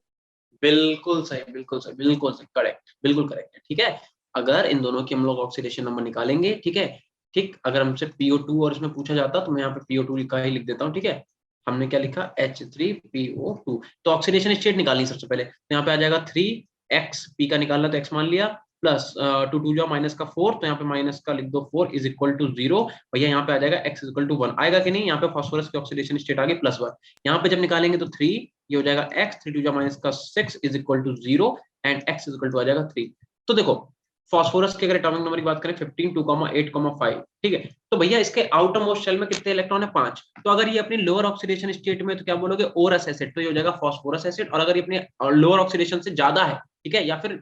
बिल्कुल सही, बिल्कुल सही, बिल्कुल सही, करेक्ट, बिल्कुल करेक्ट है, ठीक है। अगर इन दोनों की हम लोग ऑक्सीडेशन नंबर निकालेंगे, ठीक है, ठीक, अगर हमसे PO2 और इसमें पूछा जाता तो मैं यहाँ पे PO2 लिखा ही लिख देता हूँ, ठीक है। हमने क्या लिखा, H3PO2, तो ऑक्सीडेशन स्टेट निकालनी सबसे पहले, तो यहाँ पे आ जाएगा 3x, P का निकालना तो x मान लिया, प्लस 2 2 जाओ माइनस का 4, तो यहाँ पे माइनस का लिख दो 4 इज इक्वल टू 0, भैया यहाँ पे आ जाएगा x इज इक्वल टू 1, आएगा कि नहीं, यहाँ पे फास्फोरस की ऑक्सीडेशन स्टेट आ गई +1, यहाँ पे जब निकालेंगे तो 3, ये हो जाएगा x, 3 2 जा माइनस का 6 is equal to 0 and x is equal to आ जाएगा 3। तो देखो फास्फोरस के अगर एटॉमिक नंबर की बात करें 15 2,8,5, ठीक है, तो भैया इसके आउटर मोस्ट शेल में कितने इलेक्ट्रॉन है, 5, तो अगर ये अपनी लोअर ऑक्सीडेशन स्टेट में तो क्या बोलोगे, ओरस एसिड, तो ये हो जाएगा फास्फोरस एसिड, और अगर ये अपने लोअर ऑक्सीडेशन से ज्यादा है, ठीक है, या फिर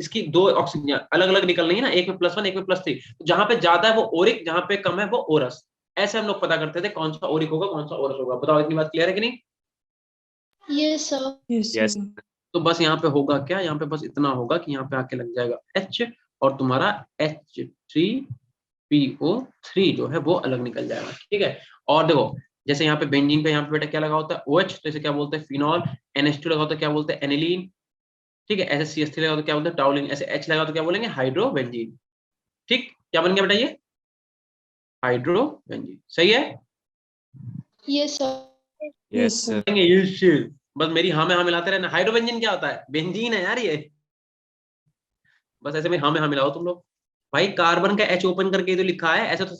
इसकी दो ऑक्सीजन अलग अलग निकल रही है ना, एक में +1 एक में +3, तो जहां पे ज्यादा है वो ओरिक, जहां पे कम है वो ओरस, ऐसे हम लोग पता करते थे कौन सा ओरिक होगा कौन सा ओरस होगा। बताओ इतनी बात क्लियर है कि नहीं?
Yes, sir.
Yes,
Yes.
sir.
तो बस यहाँ पे होगा क्या, यहाँ पे बस इतना होगा कि यहाँ पे आके लग जाएगा H और तुम्हारा H3PO3 जो है वो अलग निकल जाएगा, ठीक है। और देखो जैसे यहाँ पे बेंजीन पे यहाँ पे बेटा क्या लगा होता है OH, तो इसे क्या बोलते हैं फिनॉल, NH2 लगा होता है क्या बोलते हैं एनिलीन, ठीक है। ऐसे CH3 लगा तो क्या बोलते हैं टाउलिन, ऐसे H लगा तो क्या बोलेंगे हाइड्रोबेंजीन, ठीक। क्या बन गया बेटा ये हाइड्रोबेंजीन, सही है।
Yes sir.
Yes, sir.
बस मेरी हाँ में हाँ मिलाते रहना। हाइड्रोबेंजीन क्या होता है, बेंजीन है यार ये, बस ऐसे में हाँ में हाँ मिलाओ तुम लोग। भाई कार्बन का H ओपन करके तो लिखा है, ऐसे तो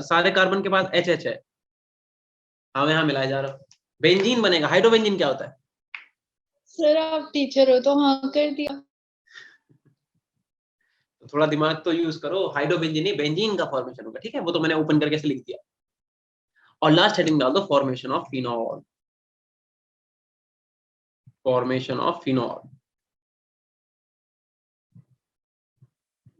सारे कार्बन के पास H है, हाँ में हाँ मिलाया जा रहा, बेंजीन बनेगा। हाइड्रोबेंजीन क्या होता है,
सर आप टीचर हो तो हाँ कर दिया।
तो थोड़ा दिमाग तो यूज करो। हाइड्रोबेंजीन नहीं, बेंजीन का फॉर्मेशन होगा, ठीक है। वो तो मैंने ओपन करके ऐसे लिख दिया। और लास्ट हेडिंग डाल दो formation of phenol, formation of phenol.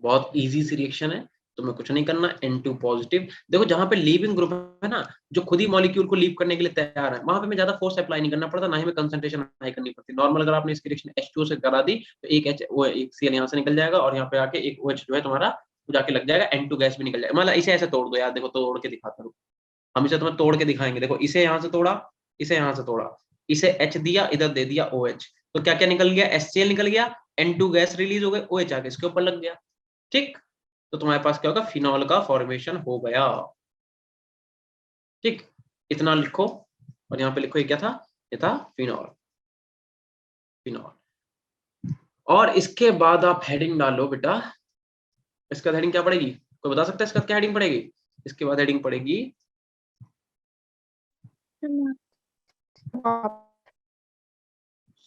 बहुत इजी सी रिएक्शन है, तुम्हें कुछ नहीं करना। N2 पॉजिटिव, देखो जहां पे लीविंग ग्रुप है ना, जो खुद ही मॉलिक्यूल को लीव करने के लिए तैयार है, वहां पे मैं ज्यादा फोर्स अप्लाई नहीं करना पड़ता, ना ही मैं कंसंट्रेशन अप्लाई करनी पड़ती। नॉर्मल अगर आपने इसकी रिएक्शन H2 से करा दी तो एक H वो एक Cl यहाँ से निकल जाएगा और यहाँ पे आके एक OH जो है तुम्हारा वो जाके लग जाएगा, N2 गैस भी निकल जाएगा। मतलब इसे ऐसे तोड़ दो यार, देखो तोड़ के दिखाता हूँ, हम इसे तुम्हें तोड़ के दिखाएंगे। देखो इसे यहाँ से तोड़ा, इसे यहाँ से तोड़ा, इसे H दिया, इधर दे दिया OH, तो क्या क्या निकल गया, HCl निकल गया, N2 गैस रिलीज हो गई, OH आके इसके ऊपर लग गया, ठीक। तो तुम्हारे पास क्या होगा, फिनॉल का फॉर्मेशन हो गया, ठीक। इतना लिखो और यहाँ पे लिखो ये क्या था, ये था फिनॉल, फिनॉल। और इसके बाद आप हेडिंग डालो बेटा, इसका हेडिंग क्या पड़ेगी, कोई बता सकता है इसका क्या हेडिंग पड़ेगी। इसके बाद हेडिंग पड़ेगी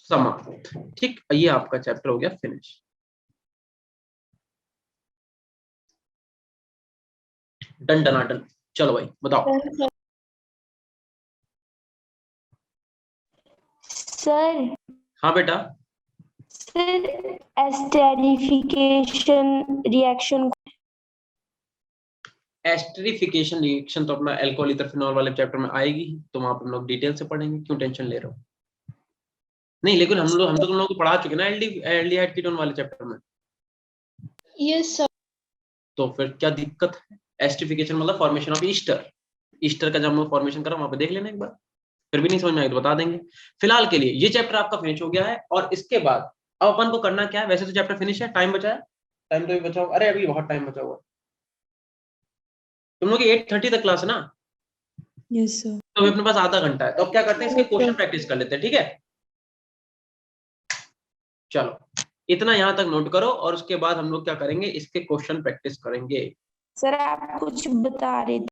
समाप्त, ठीक। ये आपका चैप्टर हो गया फिनिश। डन डनाडन, चलो भाई बताओ।
सर
हाँ बेटा,
sir esterification reaction
esterification reaction तो अपना अल्कोहल ईथर फिनॉल वाले चैप्टर में आएगी, तो वहां पे हम लोग डिटेल से पढ़ेंगे, क्यों टेंशन ले रहे हो। नहीं लेकिन हम तो तुम लोग को पढ़ा चुके ना एल्डिहाइड कीटोन वाले चैप्टर में,
Yes sir.
तो फिर क्या दिक्कत है। एस्टरिफिकेशन मतलब फॉर्मेशन ऑफ ईस्टर, ईस्टर का जब हम फॉर्मेशन करा वहां पे देख लेना एक बार, फिर भी नहीं समझ में आए तो बता देंगे। फिलहाल के लिए ये चैप्टर आपका फिनिश हो गया है, और इसके बाद अब अपन को करना क्या है, वैसे तो चैप्टर फिनिश है, टाइम बचा है, टाइम तो भी बचा हुआ, अरे अभी बहुत टाइम बचा हुआ। तुम लोग की 8:30 तक क्लास है ना।
Yes sir.
तो अभी अपने पास आधा घंटा है, तो अब क्या करते हैं, इसके क्वेश्चन प्रैक्टिस कर लेते हैं, ठीक है। चलो इतना यहाँ तक नोट करो, और उसके बाद हम लोग क्या करेंगे, इसके क्वेश्चन प्रैक्टिस करेंगे।
सर आप कुछ बता रहे थे।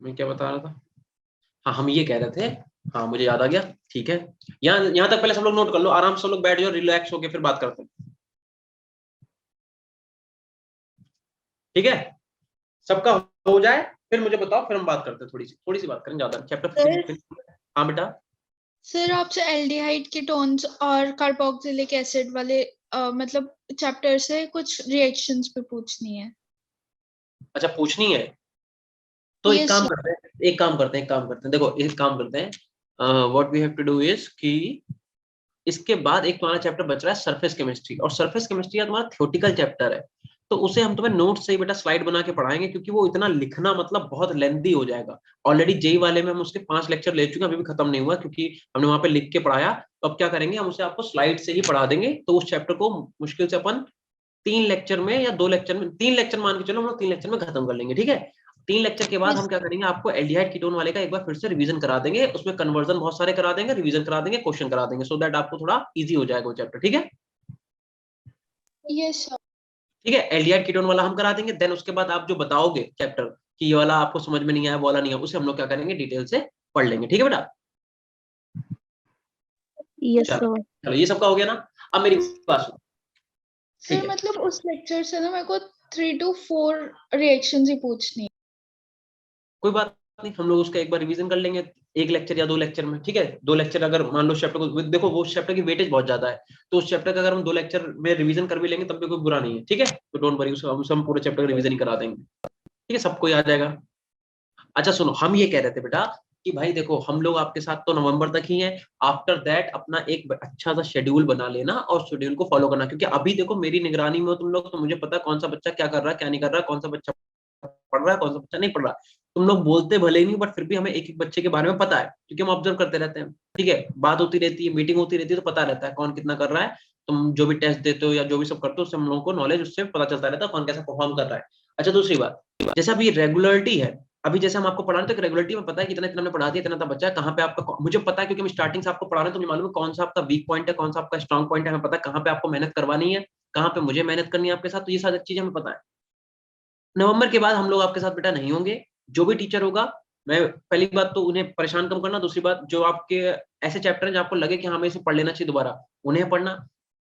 मैं क्या बता रहा था, हाँ हम ये कह रहे थे, हाँ मुझे याद आ गया, ठीक है। यहाँ तक पहले सब लोग नोट कर लो, आराम से सब लोग बैठ जाओ, रिलैक्स होके फिर बात करते हैं, ठीक है। सबका हो जाए फिर मुझे बताओ, फिर हम बात करते हैं, थोड़ी सी बात करें, ज्यादा चैप्टर। हाँ बेटा।
सर आपसे एल्डिहाइड कीटोन्स और कार्बोक्सिलिक एसिड वाले मतलब चैप्टर से कुछ रिएक्शंस पे पूछनी है।
अच्छा पूछनी है, तो
Yes,
एक काम
sir.
करते हैं, देखो एक काम करते हैं, what we have to do is कि इसके बाद एक तुम्हारा चैप्टर बच रहा है सरफेस केमिस्ट्री, और सरफेस केमिस्ट्री का तुम्हारा थ्योरेटिकल चैप्टर है, तो उसे हम तुम्हें नोट से ही बेटा स्लाइड बना के पढ़ाएंगे, क्योंकि वो इतना लिखना मतलब बहुत लेंथी हो जाएगा। ऑलरेडी जेई वाले में हम उसके 5 लेक्चर ले चुके हैं, अभी भी खत्म नहीं हुआ, क्योंकि हमने वहां पे लिख के पढ़ाया। तो अब क्या करेंगे, हम उसे आपको स्लाइड से ही पढ़ा देंगे, तो उस चैप्टर को मुश्किल से अपन 3 लेक्चर में या 2 लेक्चर में, 3 लेक्चर मान के चलो हम लोग 3 लेक्चर में खत्म कर लेंगे, ठीक है। 3 लेक्चर के बाद हम क्या करेंगे, आपको एल्डिहाइड कीटोन वाले का एक बार फिर से रिवीजन करा देंगे, उसमें कन्वर्जन बहुत सारे करा देंगे, रिवीजन करा देंगे, क्वेश्चन करा देंगे, सो दैट आपको थोड़ा इजी हो जाएगा वो चैप्टर, ठीक है।
Yes, sir.
ठीक है, एल्डिहाइड कीटोन वाला हम करा देंगे, देन उसके बाद आप जो बताओगे चैप्टर कि ये वाला आपको समझ में नहीं आया, वो वाला नहीं है, उसे हम लोग क्या करेंगे, डिटेल से पढ़ लेंगे, ठीक है बेटा।
Yes,
चलो
sir.
चलो ये सबका हो गया ना। अब मेरी बात सुनो, ठीक
सर
है।
मतलब उस लेक्चर से ना मेरे को 3 to 4 रिएक्शंस ही पूछनी है।
कोई बात नहीं, हम लोग उसका एक बार रिवीजन कर लेंगे, 1 लेक्चर या 2 लेक्चर में, ठीक है। 2 लेक्चर अगर मान लो चैप्टर को, देखो वो चैप्टर की वेटेज बहुत ज्यादा है, तो उस चैप्टर का अगर हम 2 लेक्चर में रिवीजन कर भी लेंगे तब भी कोई बुरा नहीं है, ठीक है। तो डोंट वरी, उसको हम पूरे चैप्टर का रिवीजन ही करा देंगे, ठीक है, सबको याद आ जाएगा। अच्छा सुनो, हम ये कह रहे थे बेटा कि भाई देखो हम लोग आपके साथ तो नवंबर तक ही हैं, आफ्टर दैट अपना एक अच्छा सा शेड्यूल बना लेना और शेड्यूल को फॉलो करना, क्योंकि अभी देखो मेरी निगरानी में हो तुम लोग, तो मुझे पता है कौन सा बच्चा क्या कर रहा है क्या नहीं कर रहा है, कौन सा बच्चा पढ़ रहा है कौन सा बच्चा नहीं पढ़ रहा। तुम लोग बोलते भले ही नहीं, बट फिर भी हमें एक एक बच्चे के बारे में पता है, क्योंकि हम ऑब्जर्व करते रहते हैं। ठीक है, बात होती रहती है, मीटिंग होती रहती है, तो पता रहता है कौन कितना कर रहा है। तुम जो भी टेस्ट देते हो या जो भी सब करते हो, उससे हम लोगों को नॉलेज उससे पता चलता रहता है कौन कैसा परफॉर्म कर रहा है। अच्छा, दूसरी बात, जैसे अभी रेगुलरिटी है, अभी जैसे हम आपको पढ़ा रहे थे, रेगुलरिटी में पता है कितना इतना हमने पढ़ा दिया, इतना इतना बच्चा है, कहाँ पे आपका, मुझे पता है क्योंकि हम स्टार्टिंग से आपको पढ़ा रहे हैं, तो मुझे मालूम है कौन सा आपका वीक पॉइंट है, कौन सा आपका स्ट्रॉन्ग पॉइंट है, हमें पता है कहाँ पे आपको मेहनत करवानी है, कहाँ पे मुझे मेहनत करनी है आपके साथ, तो ये सारी चीजें हमें पता है। नवंबर के बाद हम लोग आपके साथ बेटा नहीं होंगे। जो भी टीचर होगा, मैं पहली बात तो उन्हें परेशान कम करना, दूसरी बात जो आपके ऐसे चैप्टर हैं जो आपको लगे कि हमें इसे पढ़ लेना चाहिए दोबारा, उन्हें पढ़ना,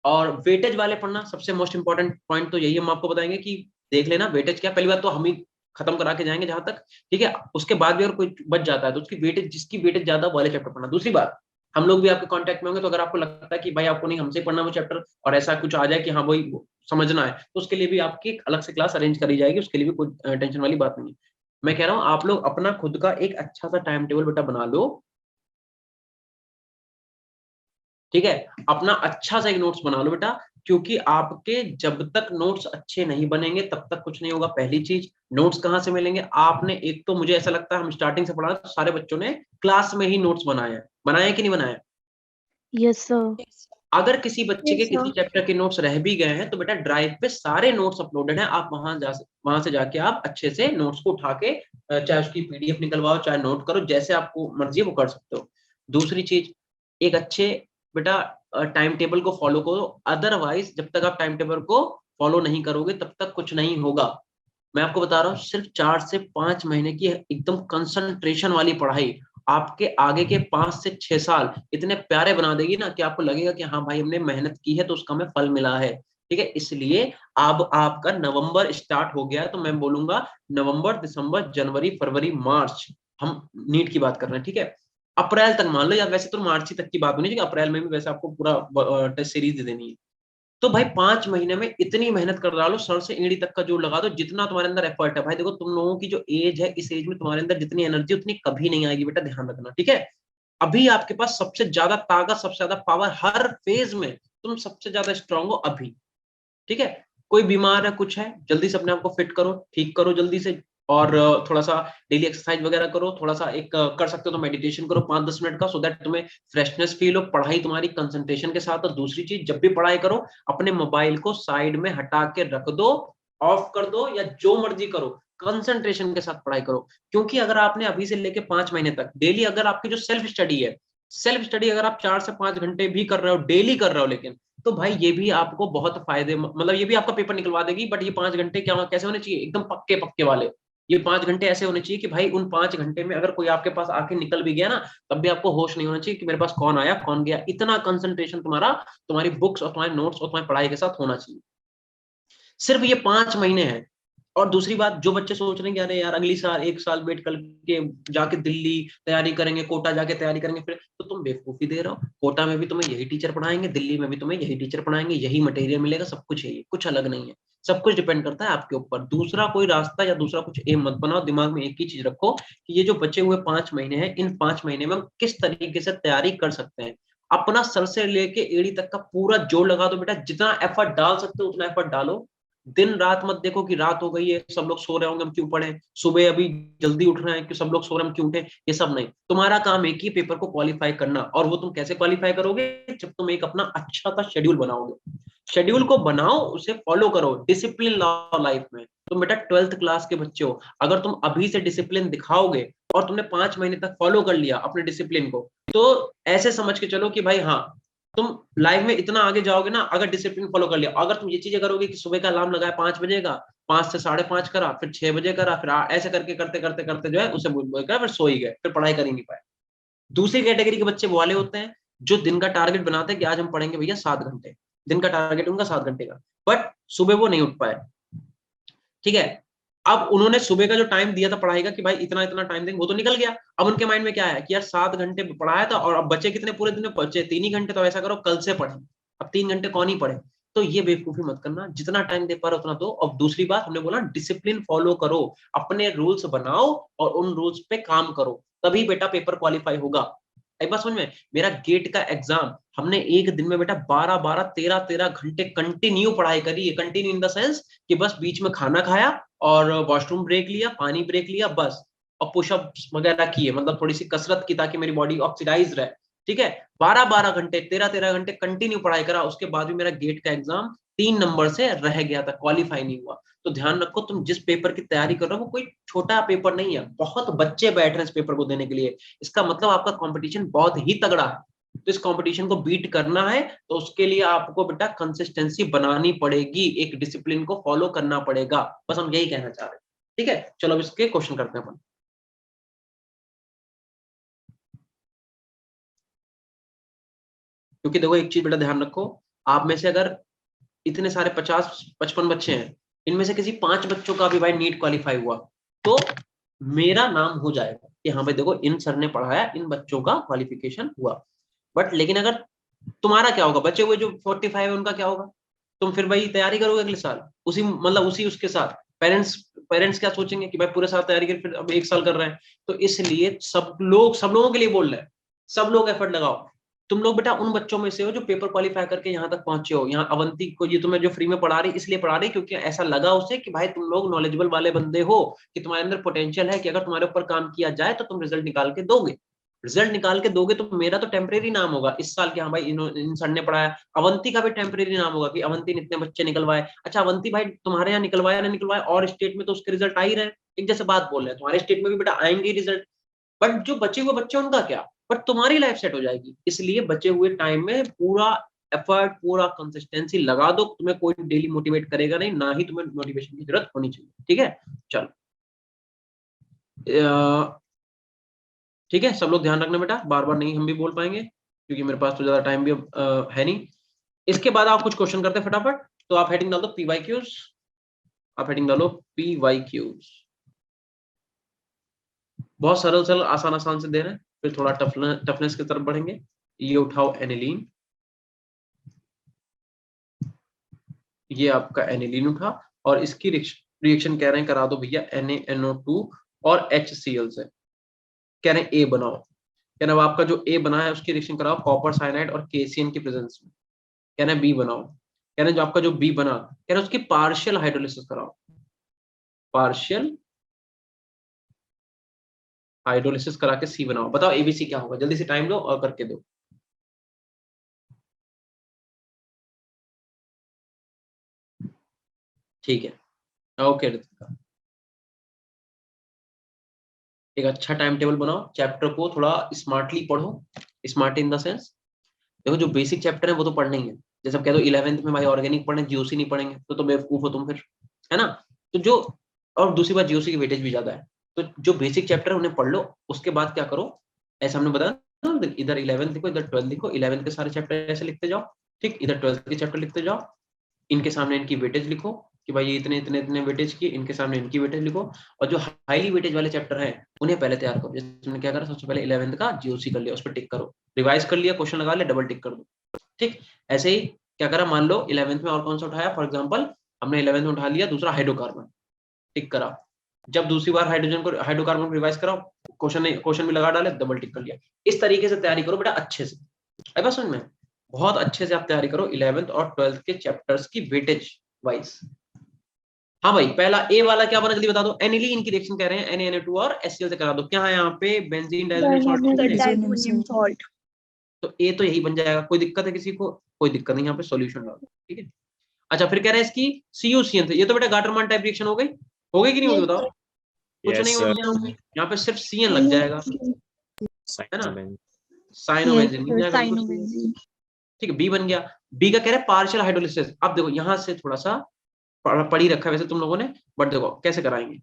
और वेटेज वाले पढ़ना। सबसे मोस्ट इंपॉर्टेंट पॉइंट तो यही हम आपको बताएंगे कि देख लेना वेटेज क्या, पहली बात तो हम ही खत्म करा के जाएंगे जहां तक, ठीक है। उसके बाद भी अगर कोई बच जाता है तो उसकी वेटेज, जिसकी वेटेज ज्यादा वाले चैप्टर पढ़ना। दूसरी बात, हम लोग भी आपके कांटेक्ट में होंगे, तो अगर आपको लगता है कि भाई आपको नहीं हमसे पढ़ना वो चैप्टर, और ऐसा कुछ आ जाए कि हाँ वही समझना है, तो उसके लिए भी आपकी एक अलग से क्लास अरेंज करी जाएगी, उसके लिए भी कोई टेंशन वाली बात नहीं है। मैं कह रहा हूँ आप लोग अपना खुद का एक अच्छा सा टाइम टेबल बेटा बना लो, ठीक है, अपना अच्छा सा एक नोट्स बना लो बेटा, क्योंकि आपके जब तक नोट्स अच्छे नहीं बनेंगे तब तक कुछ नहीं होगा। पहली चीज, नोट्स कहाँ से मिलेंगे? आपने, एक तो मुझे ऐसा लगता है हम स्टार्टिंग से पढ़ा तो सारे बच्चों ने क्लास में ही नोट्स बनाए कि नहीं बनाए?
Yes, sir.
अगर किसी बच्चे के
Yes,
किसी
sir.
चैप्टर के नोट्स रह भी गए हैं तो बेटा ड्राइव पे सारे नोट्स अपलोडेड हैं, आप वहां से जाके आप अच्छे से नोट्स को उठा के चाहे उसकी पीडीएफ निकलवाओ चाहे नोट करो, जैसे आपको मर्जी है वो कर सकते हो। दूसरी चीज, एक अच्छे बेटा टाइम टेबल को फॉलो करो, अदरवाइज जब तक आप टाइम टेबल को फॉलो नहीं करोगे तब तक कुछ नहीं होगा। मैं आपको बता रहा हूँ, सिर्फ 4 से 5 महीने की एकदम कंसंट्रेशन वाली पढ़ाई आपके आगे के 5 से 6 साल इतने प्यारे बना देगी ना कि आपको लगेगा कि हाँ भाई हमने मेहनत की है तो उसका हमें फल मिला है। ठीक है, इसलिए अब आपका नवंबर स्टार्ट हो गया है, तो मैं बोलूंगा नवंबर, दिसंबर, जनवरी, फरवरी, मार्च, हम नीट की बात कर रहे हैं, ठीक है। अप्रैल तक मान लो, या वैसे तो मार्च ही तक की बात होनी चाहिए, अप्रैल में भी वैसे आपको पूरा टेस्ट सीरीज दे देनी है। तो भाई 5 महीने में इतनी मेहनत कर डालो, सर से एड़ी तक का जोड़ लगा दो, जितना तुम्हारे अंदर एफर्ट है। भाई देखो तुम लोगों की जो एज है, इस एज में तुम्हारे अंदर जितनी एनर्जी उतनी कभी नहीं आएगी बेटा, ध्यान रखना, ठीक है। अभी आपके पास सबसे ज्यादा ताकत, सबसे ज्यादा पावर, हर फेज में तुम सबसे ज्यादा स्ट्रांग हो अभी, ठीक है। कोई बीमार है, कुछ है, जल्दी से अपने आप को फिट करो, ठीक करो जल्दी से, और थोड़ा सा डेली एक्सरसाइज वगैरह करो, थोड़ा सा एक कर सकते हो तो मेडिटेशन करो 5-10 मिनट का, सो दैट तुम्हें फ्रेशनेस फील हो, पढ़ाई तुम्हारी कंसंट्रेशन के साथ। और दूसरी चीज, जब भी पढ़ाई करो अपने मोबाइल को साइड में हटा के रख दो, ऑफ कर दो, या जो मर्जी करो, कंसंट्रेशन के साथ पढ़ाई करो। क्योंकि अगर आपने अभी से लेके 5 महीने तक डेली, अगर आपकी जो सेल्फ स्टडी अगर आप 4 से 5 घंटे भी कर रहे हो, डेली कर रहे हो, लेकिन तो भाई ये भी आपको बहुत फायदे, मतलब ये भी आपका पेपर निकलवा देगी। बट ये 5 घंटे क्या कैसे होने चाहिए? एकदम पक्के पक्के वाले। ये 5 घंटे ऐसे होने चाहिए कि भाई उन 5 घंटे में अगर कोई आपके पास आके निकल भी गया ना, तब भी आपको होश नहीं होना चाहिए कि मेरे पास कौन आया कौन गया। इतना कंसंट्रेशन तुम्हारा तुम्हारी बुक्स और तुम्हारे नोट्स और तुम्हारी पढ़ाई के साथ होना चाहिए। सिर्फ ये 5 महीने हैं। और दूसरी बात, जो बच्चे सोच रहे हैं कि अरे यार अगली साल 1 साल वेट करके जाके दिल्ली तैयारी करेंगे, कोटा जाके तैयारी करेंगे, फिर तो तुम बेवकूफी दे रहे हो। कोटा में भी तुम्हें यही टीचर पढ़ाएंगे, दिल्ली में भी तुम्हें यही टीचर पढ़ाएंगे, यही मटेरियल मिलेगा, सब कुछ यही, कुछ अलग नहीं है। सब कुछ डिपेंड करता है आपके ऊपर। दूसरा कोई रास्ता या दूसरा कुछ एम मत बनाओ, दिमाग में एक ही चीज रखो कि ये जो बचे हुए 5 महीने हैं, इन 5 महीने में हम किस तरीके से तैयारी कर सकते हैं। अपना सर से लेके एड़ी तक का पूरा जोर लगा दो बेटा, जितना एफर्ट डाल सकते हो उतना एफर्ट डालो। दिन रात मत देखो कि रात हो गई है सब लोग सो रहे होंगे हम क्यों पढ़े, सुबह अभी जल्दी उठ रहे हैं कि सब लोग सो रहे हैं हम क्यों उठे, ये सब नहीं। तुम्हारा काम एक ही, पेपर को क्वालिफाई करना। और वो तुम कैसे क्वालिफाई करोगे? जब तुम एक अपना अच्छा सा शेड्यूल बनाओगे। शेड्यूल को बनाओ, उसे फॉलो करो, डिसिप्लिन लाओ लाइफ में। तुम बेटा 12th क्लास के बच्चे हो, अगर तुम अभी से डिसिप्लिन दिखाओगे और तुमने 5 महीने तक फॉलो कर लिया अपने डिसिप्लिन को, तो ऐसे समझ के चलो कि भाई हाँ तुम लाइफ में इतना आगे जाओगे ना, अगर डिसिप्लिन फॉलो कर लिया। अगर तुम ये चीजें करोगे कि सुबह का अलार्म लगाया 5 बजे का, 5 से 5:30 करा, फिर 6 बजे करा, फिर ऐसे करके करते करते करते जो है उसे फिर सो ही गए, फिर पढ़ाई कर ही नहीं पाए। दूसरी कैटेगरी के बच्चे वो वाले होते हैं जो दिन का टारगेट बनाते हैं कि आज हम पढ़ेंगे भैया 7 घंटे, दिन का टारगेट उनका 7 घंटे का, बट सुबह वो नहीं उठ पाए, ठीक है। अब उन्होंने सुबह का जो टाइम दिया था पढ़ाई का कि भाई इतना इतना टाइम देंगे, वो तो निकल गया। अब उनके माइंड में क्या है कि यार 7 घंटे पढ़ाया था और अब बचे कितने पूरे दिन में? बचे 3 ही घंटे, तो ऐसा करो कल से पढ़े, अब 3 घंटे कौन ही पढ़े। तो ये बेवकूफी मत करना, जितना टाइम दे पा रहे उतना दो। और दूसरी बात हमने बोला डिसिप्लिन फॉलो करो, अपने रूल्स बनाओ और उन रूल्स पे काम करो। तभी बेटा पेपर क्वालिफाई होगा। एक बात समझ में, मेरा गेट का एग्जाम हमने एक दिन में बेटा 12 13 घंटे कंटिन्यू पढ़ाई करी है। कंटिन्यू इन द सेंस कि बस बीच में खाना खाया और वॉशरूम ब्रेक लिया, पानी ब्रेक लिया बस, और पुशअप वगैरह किए, मतलब थोड़ी सी कसरत की ताकि मेरी बॉडी ऑक्सीडाइज रहे। ठीक है, 12 घंटे 13 घंटे कंटिन्यू पढ़ाई करा, उसके बाद भी मेरा गेट का एग्जाम 3 नंबर से रह गया था, क्वालिफाई नहीं हुआ। तो ध्यान रखो, तुम जिस पेपर की तैयारी कर रहे हो वो कोई छोटा पेपर नहीं है, बहुत बच्चे बैठ रहे हैं इस पेपर को देने के लिए। इसका मतलब आपका कंपटीशन बहुत ही तगड़ा है। तो इस कंपटीशन को बीट करना है तो उसके लिए आपको बेटा कंसिस्टेंसी बनानी पड़ेगी, एक डिसिप्लिन को फॉलो करना पड़ेगा, बस हम यही कहना चाह रहे हैं। ठीक है, चलो अब इसके क्वेश्चन करते हैं अपन। क्योंकि देखो एक चीज बेटा ध्यान रखो, आप में से अगर इतने सारे 50-55 बच्चे हैं, इनमें से किसी 5 बच्चों का भी भाई नीट क्वालिफाई हुआ तो मेरा नाम हो जाएगा कि हाँ भाई देखो इन सर ने पढ़ाया, इन बच्चों का क्वालिफिकेशन हुआ। बट लेकिन अगर तुम्हारा क्या होगा, बचे हुए जो 45 है उनका क्या होगा? तुम फिर भाई तैयारी करोगे अगले साल उसी मतलब उसी उसके साथ, पेरेंट्स क्या सोचेंगे कि भाई पूरे साल तैयारी कर, फिर अब 1 साल कर रहे हैं। तो इसलिए सब लोगों के लिए बोल रहे हैं, सब लोग एफर्ट लगाओ। तुम लोग बेटा उन बच्चों में से हो जो पेपर क्वालिफाई करके यहाँ तक पहुंचे हो। यहाँ अवंती को ये तुम्हें जो फ्री में पढ़ा रही इसलिए पढ़ा रही क्योंकि ऐसा लगा उसे कि भाई तुम लोग नॉलेजेबल वाले बंदे हो, कि तुम्हारे अंदर पोटेंशियल है कि अगर तुम्हारे ऊपर काम किया जाए तो तुम रिजल्ट निकाल के दोगे। रिजल्ट निकाल के दोगे तो मेरा तो टेम्परेरी नाम होगा इस साल के, हाँ भाई इन सर ने पढ़ाया। अवंती का भी टेम्परेरी नाम होगा कि अवंती ने इतने बच्चे निकलवाए। अच्छा अवंती भाई तुम्हारे यहाँ निकलवाया ना निकलवाया, और स्टेट में तो उसके रिजल्ट आ ही रहे, एक जैसे बात बोल रहे हैं, तुम्हारे स्टेट में भी बेटा आएंगे रिजल्ट। बट जो बचे हुए बच्चे उनका क्या? बट तुम्हारी लाइफ सेट हो जाएगी। इसलिए बचे हुए टाइम में पूरा एफर्ट, पूरा कंसिस्टेंसी लगा दो। तुम्हें कोई डेली मोटिवेट करेगा नहीं, ना ही तुम्हें मोटिवेशन की जरूरत होनी चाहिए। ठीक है, चलो ठीक है, सब लोग ध्यान रखना बेटा, बार बार नहीं हम भी बोल पाएंगे क्योंकि मेरे पास तो ज्यादा टाइम भी अब है नहीं। इसके बाद आप कुछ क्वेश्चन करते हैं फटाफट। तो आप हेडिंग डाल दो PYQs, आप हेडिंग डालो PYQs। बहुत सरल सरल आसान आसान से दे रहे हैं, फिर थोड़ा टफनेस की तरफ बढ़ेंगे। ये उठाओ एनिलीन, ये आपका एनिलीन उठा और इसकी रिएक्शन कह रहे हैं करा दो भैया NaNO2 और HCl से। कह रहे हैं A बनाओ, कह रहे हैं आपका जो A बना है उसकी रिएक्शन कराओ कॉपर साइनाइड और KCN की प्रेजेंस में। कह रहे हैं B बनाओ, कह रहे हैं जो आपका जो B बना कह रहे हैं उसकी पार्शियल हाइड्रोलिसिस कराओ, पार्शियल हाइड्रोलिसिस करा के C बनाओ। बताओ ABC क्या होगा, जल्दी से टाइम लो और करके दो। ठीक है, ओके रितिका, एक अच्छा टाइम टेबल बनाओ, चैप्टर को थोड़ा स्मार्टली पढ़ो। स्मार्ट इन द सेंस देखो जो बेसिक चैप्टर है वो तो पढ़ना ही है। जैसे कह दो 11th में भाई ऑर्गेनिक पढ़ने जीओसी नहीं पढ़ेंगे तो बेवकूफ हो तुम फिर, है ना। तो जो, और दूसरी बात जीओसी की वेटेज भी ज्यादा है, तो जो बेसिक चैप्टर है उन्हें पढ़ लो। उसके बाद क्या करो, ऐसा हमने बताया ना, इधर 11th लिखो इधर 12th लिखो, 11th के सारे चैप्टर ऐसे लिखते जाओ, ठीक, इधर 12th के चैप्टर लिखते जाओ, इनके सामने इनकी वेटेज लिखो कि भाई ये इतने इतने इतने वेटेज की, इनके सामने इनकी वेटेज लिखो। और जो हाईली वेटेज वाले चैप्टर हैं उन्हें पहले तैयार करो। जैसे तुमने क्या करा, सबसे पहले 11th का जीओसी कर लिया, उस पर टिक करो, रिवाइज कर लिया, क्वेश्चन लगा लिया, डबल टिक कर दो। ठीक, ऐसे ही क्या करा, मान लो 11th में और कौन सा उठाया, फॉर एग्जांपल हमने 11th में उठा लिया दूसरा हाइड्रोकार्बन, टिक करा। जब दूसरी बार हाइड्रोकार्बन रिवाइज कराओ, क्वेश्चन भी लगा डाले, डबल टिक कर लिया। इस तरीके से तैयारी करो बेटा अच्छे से। आई बात समझ में, बहुत अच्छे से आप तैयारी करो 11th और 12th के चैप्टर्स की वेटेज वाइज। हाँ भाई, पहला ए वाला क्या बना जल्दी बता दो, एनिलीन की रिएक्शन कह रहे हैं NaNO2 और HCl से करा दो। क्या है यहाँ पे, बेंजीन डाइज़ोनियम सॉल्ट, तो ए तो यही बन जाएगा। कोई दिक्कत है किसी को? कोई दिक्कत नहीं, यहाँ पे सॉल्यूशन डाल दो। ठीक है, अच्छा फिर कह रहे हैं इसकी CuCN से, ये तो बेटा गाटरमान टाइप रिएक्शन हो गई कि नहीं होगी बताओ? कुछ नहीं होगी, यहाँ पे सिर्फ CN लग जाएगा, है ना, साइनोबेंजीन। ठीक है, बी बन गया। बी का कह रहे हैं पार्शियल हाइड्रोलिसिस। अब देखो यहाँ से थोड़ा सा पढ़ी रखा है वैसे तुम लोगों ने, बट देखो कैसे कराएंगे।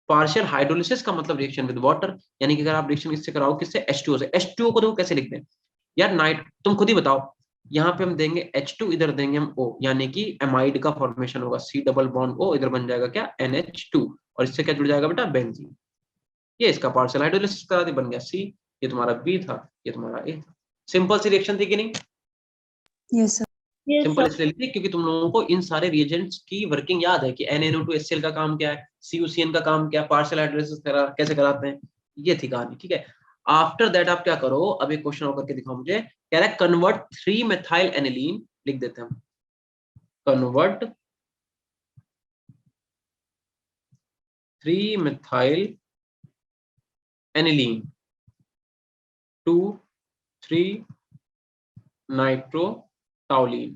पार्शियल हाइड्रोलिसिस का मतलब रिएक्शन विद वाटर, यानी कि अगर आप रिएक्शन किससे कराओ, किससे, H2O से। H2O को देखो कैसे लिखते हैं यार, नाइट, तुम खुद ही बताओ। यहाँ पे हम देंगे H2, इधर देंगे हम O, यानी कि एमाइड का फॉर्मेशन होगा, C डबल बॉन्ड O, इधर बन जाएगा क्या, NH2, और इससे क्या जुड़ जाएगा बेटा, बेंजीन। ये इसका पार्शियल हाइड्रोलिसिस करा दी, बन गया C। ये तुम्हारा B था, ये तुम्हारा A था। सिंपल सी रिएक्शन थी कि नहीं?
Yes sir.
सिंपल इसलिए लिखी क्योंकि तुम लोगों को इन सारे रिएजेंट्स की वर्किंग याद है कि NaNO2 HCl का काम क्या है, CuCN का काम क्या है, पार्शियल हाइड्रोलिसिस कैसे कराते हैं, ये थी कहानी। ठीक है, आफ्टर दैट आप क्या करो, अब एक क्वेश्चन और करके दिखाओ मुझे। कह रहा है कन्वर्ट 3 मेथाइल एनिलीन, लिख देते हैं हम, convert 3 methyl aniline to 3 nitrotoluene।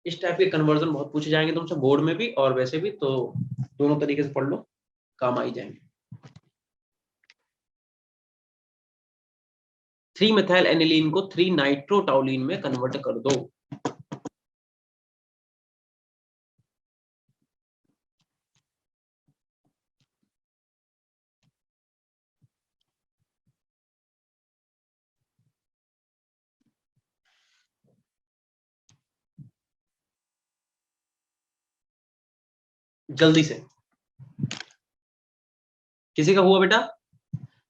इस टाइप के कन्वर्जन बहुत पूछे जाएंगे तुमसे बोर्ड में भी और वैसे भी, तो दोनों तरीके से पढ़ लो, काम आ ही जाएंगे। 3 methyl aniline को 3 nitrotoluene में कन्वर्ट कर दो। जल्दी से, किसी का हुआ बेटा?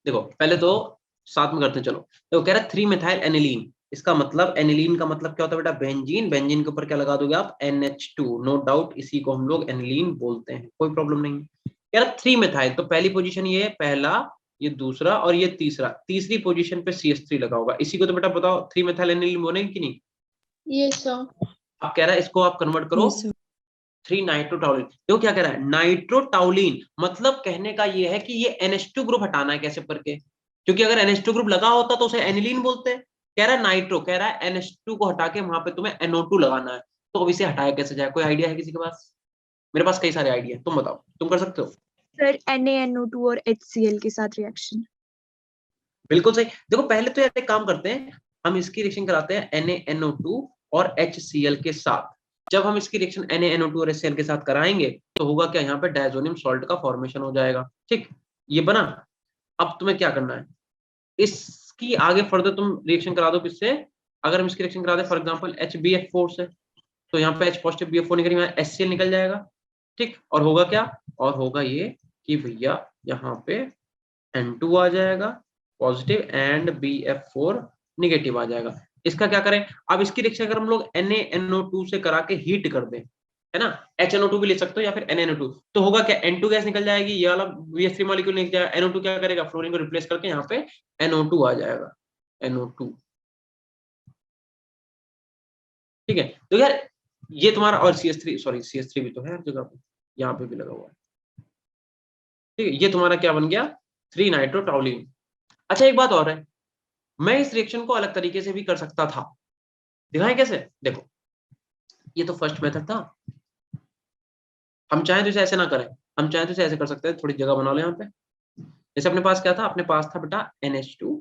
देखो पहले तो साथ में करते हैं, चलो। देखो कह रहा है 3 methyl aniline, इसका मतलब एनिलीन का मतलब क्या होता है बेटा? बेंजीन। बेंजीन के ऊपर क्या लगा दोगे आप? NH2, नो डाउट इसी को हम लोग एनिलीन बोलते हैं, कोई प्रॉब्लम नहीं है। कह रहा 3 methyl, तो पहली पोजीशन ये है, पहला, ये दूसरा और ये तीसरा, तीसरी पोजीशन पे CH3 लगा होगा। इसी को तो बेटा बताओ 3 methyl aniline बनेगी कि नहीं?
Yes sir.
आप कह रहा है इसको आप कन्वर्ट करो
Yes, sir.
3 नाइट्रोटाउलिन। देखो क्या कह रहा है, नाइट्रोटाउलिन, मतलब कहने का ये है कि ये NH2 ग्रुप हटाना है कैसे करके, क्योंकि अगर NH2 ग्रुप लगा होता तो उसे एनिलीन बोलते। कह रहा है नाइट्रो, कह रहा है NH2 को हटा के वहां पे तुम्हें NO2 लगाना है, तो अब इसे हटाया कैसे जाए? कोई आइडिया है किसी के पास? मेरे पास कई सारे आइडिया है, तुम बताओ, तुम कर सकते हो?
सर NaNO2 और HCl के साथ रिएक्शन।
बिल्कुल सही। देखो पहले तो यार एक काम करते हैं, हम इसकी रिएक्शन कराते हैं NaNO2 और HCl के साथ। जब हम इसकी रिएक्शन NaNO2 और HCl के साथ कराएंगे तो होगा क्या, यहाँ पे डायजोनियम सॉल्ट का फॉर्मेशन हो जाएगा। ठीक, ये बना। अब तुम्हें क्या करना है, इसकी आगे फर्दर तुम रिएक्शन करा दो किससे? अगर हम इसकी रिएक्शन करा दे फॉर एग्जांपल HBF4 से, तो यहाँ पे H पॉजिटिव BF4 निकल, यहाँ HCl निकल जाएगा। ठीक, और होगा क्या, और होगा ये कि भैया यहाँ पे N2 आ जाएगा पॉजिटिव एंड BF4 निगेटिव आ जाएगा। इसका क्या करें, अब इसकी रिएक्शन अगर हम लोग NaNO2 से करा के हीट कर दें, है ना, HNO2 भी ले सकते हो या फिर NaNO2, तो होगा क्या, N2 गैस निकल जाएगी, ये वाला BF3 मॉलिक्यूल निकल जाएगा, NO2 क्या करेगा, फ्लोरीन को रिप्लेस करके यहाँ पे NO2 आ जाएगा, NO2। ठीक है, तो यार ये तुम्हारा, और CH3, सॉरी CH3 भी तो है हर जगह पे, यहाँ पे भी लगा हुआ है। ठीक है, ये तुम्हारा क्या बन गया, 3 नाइट्रोटाउलिन। अच्छा एक बात और है, मैं इस रिएक्शन को अलग तरीके से भी कर सकता था, दिखाएं कैसे? देखो ये तो फर्स्ट मेथड था, हम चाहें तो इसे ऐसे ना करें, हम चाहें तो इसे ऐसे कर सकते हैं, थोड़ी जगह बना लो यहाँ पे। जैसे अपने पास क्या था, अपने पास था बेटा NH2,